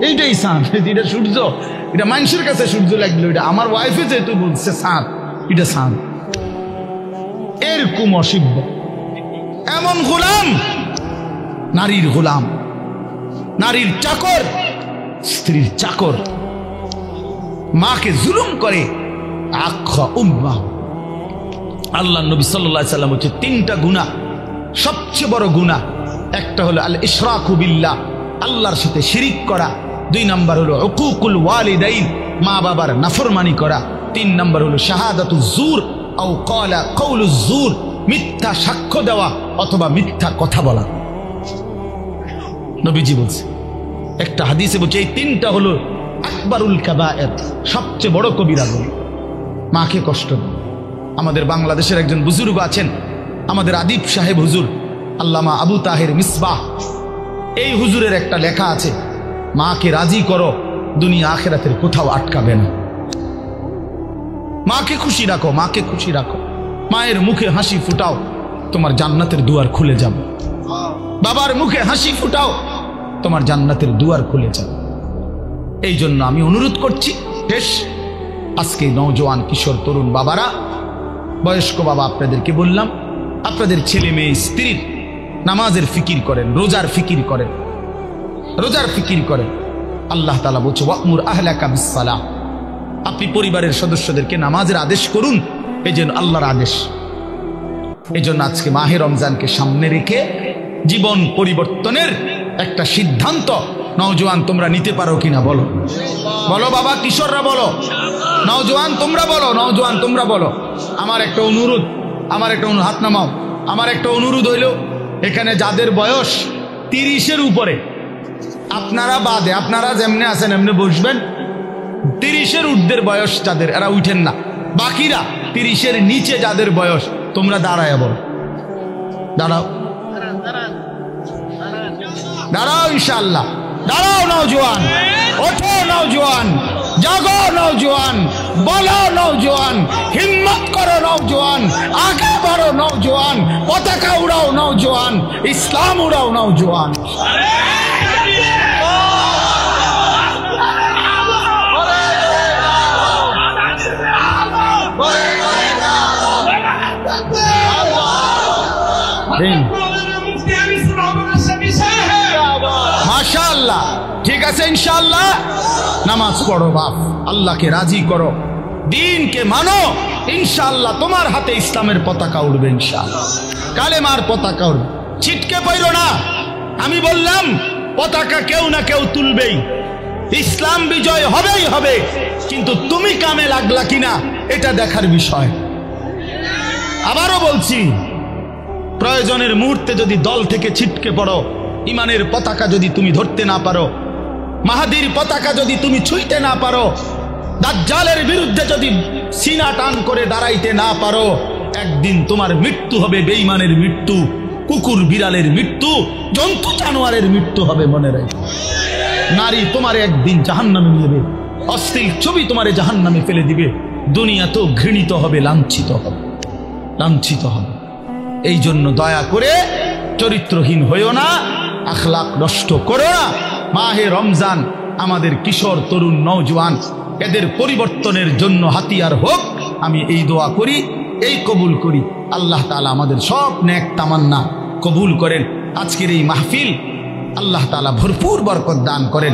এইটাই চাঁদ, এটা সূর্য, এটা মানুষের কাছে সূর্য লাগলো, এটা আমার ওয়াইফে যেহেতু বলছে চাঁদ, এটা চাঁদ। এরকম অসভ্য, এমন গোলাম, নারীর গোলাম, নারীর চাকর, স্ত্রীর চাকর, মাকে জুলুম করে। আখা উম্মাহ, আল্লাহ নবী সাল্লাল্লাহু আলাইহি সাল্লাম হচ্ছে তিনটা গুনাহ, সবচেয়ে বড় গুনাহ। একটা হলো আল ইশরাকু বিল্লাহ, আল্লাহর সাথে শিরিক করা। 2 নাম্বার হলো উকুকুল ওয়ালিদাইন, মা বাবার নাফরমানি করা। 3 নাম্বার হলো শাহাদাতুজ জুর আও ক্বালা কাউলুজ জুর, মিথ্যা সাক্ষ্য দেওয়া অথবা মিথ্যা কথা বলা। নবীজি বলছে, একটা হাদিসে বলছে এই তিনটা হলো আকবারুল কাবায়ের, সবচেয়ে বড় কবিরা গুনাহ। মাকে কষ্ট দেয়। আমাদের বাংলাদেশের একজন বুজুর্গ আছেন, আমাদের আদিব সাহেব হুজুর, আল্লামা আবু তাহের মিসবাহ। এই হুজুরের একটা লেখা আছে, মাকে রাজি করো, দুনিয়া আখিরাতের কোথাও আটকাবে না। মাকে খুশি রাখো, মাকে খুশি রাখো, মায়ের মুখে হাসি ফুটাও, তোমার জান্নাতের দুয়ার খুলে যাবে। বাবার মুখে হাসি ফুটাও, তোমার জান্নাতের দুয়ার খুলে যাবে। এই জন্য আমি অনুরোধ করছি, বেশ আজকে নওজোয়ান কিশোর তরুণ বাবারা, বয়স্ক বাবা, আপনাদেরকে বললাম, আপনাদের ছেলে মেয়ে স্ত্রীর নামাজের ফিকির করেন, রোজার ফিকির করেন, রোজার ফিকির করেন। আল্লাহ তাআলা বলছে ওয়া'মুর আহলাকা বিস-সালাহ, আপনি পরিবারের সদস্যদেরকে নামাজের আদেশ করুন। এই জন্য আল্লাহর আদেশ। এই জন্য আজকে মাহে রমজানকে সামনে রেখে জীবন পরিবর্তনের একটা সিদ্ধান্ত নওজোয়ান তোমরা নিতে পারো কিনা বলো? বলো বাবা, কিশোররা বলো, নওজোয়ান তোমরা বলো, নওজোয়ান তোমরা বলো। আমার একটা অনুরোধ, হাত নামাও। আমার একটা অনুরোধ হইল, এখানে যাদের বয়স 30-এর উপরে, আপনারা বাদে, আপনারা যেমনে আছেন এমনি বসবেন। 30-এর ঊর্ধ্বের বয়স যাদের, এরা উঠেন না। বাকিরা 30-এর নিচে যাদের বয়স, তোমরা দাঁড়ায় বলো, দাঁড়াও, দাঁড়াও, ইনশাআল্লাহ দাঁড়াও। নওজোয়ান ওঠো, নওজোয়ান জাগো, নওজোয়ান বলো, নওজোয়ান হিম্মত করো, নওজোয়ান আগে বাড়ো, নওজোয়ান পতাকা উড়াও, নওজোয়ান ইসলাম উড়াও, নওজোয়ান। মাশাআল্লাহ, ঠিক আছে, ইনশাআল্লাহ নামাজ পড়ো বাপ, আল্লাহকে রাজি করো, দ্বীনকে মানো, ইনশাআল্লাহ তোমার হাতে ইসলামের পতাকা উঠবে, ইনশাআল্লাহ কালেমার পতাকা উঠবে। ছিটকে পড়ো না। আমি বললাম পতাকা কেউ না কেউ তুলবেই, ইসলাম বিজয় হবেই হবে, কিন্তু তুমি কামে লাগলা কিনা এটা দেখার বিষয়। আবারও বলছি, প্রয়োজনের মুহূর্তে যদি দল থেকে ছিটকে পড়ো, ইমানের পতাকা যদি তুমি ধরতে না পারো, মাহাদির পতাকা যদি তুমি ছুঁইতে না পারো, দাজ্জালের বিরুদ্ধে যদি সিনা টান করে দাঁড়াইতে না পারো, একদিন তোমার মৃত্যু হবে বেঈমানের মৃত্যু, কুকুর বিড়ালের মৃত্যু, জন্তু জানোয়ারের মৃত্যু হবে, মনে রাখো। নারী তোমারে একদিন জাহান্নামে নেবে, অশ্লীল ছবি তোমারে জাহান্নামে ফেলে দিবে, দুনিয়া তো ঘৃণিত হবে, লাঞ্ছিত হবে, লাঞ্ছিত হবে। এই জন্য দয়া করে চরিত্রহীন হইও না, আখলাক নষ্ট করো না। মাহে রমজান আমাদের কিশোর তরুণ নওজোয়ান এদের পরিবর্তনের জন্য হাতিয়ার হোক, আমি এই দোয়া করি, এই কবুল করি। আল্লাহ তাআলা আমাদের সব নেক তামান্না কবুল করেন। আজকের এই মাহফিল আল্লাহ তাআলা ভরপুর বরকত দান করেন।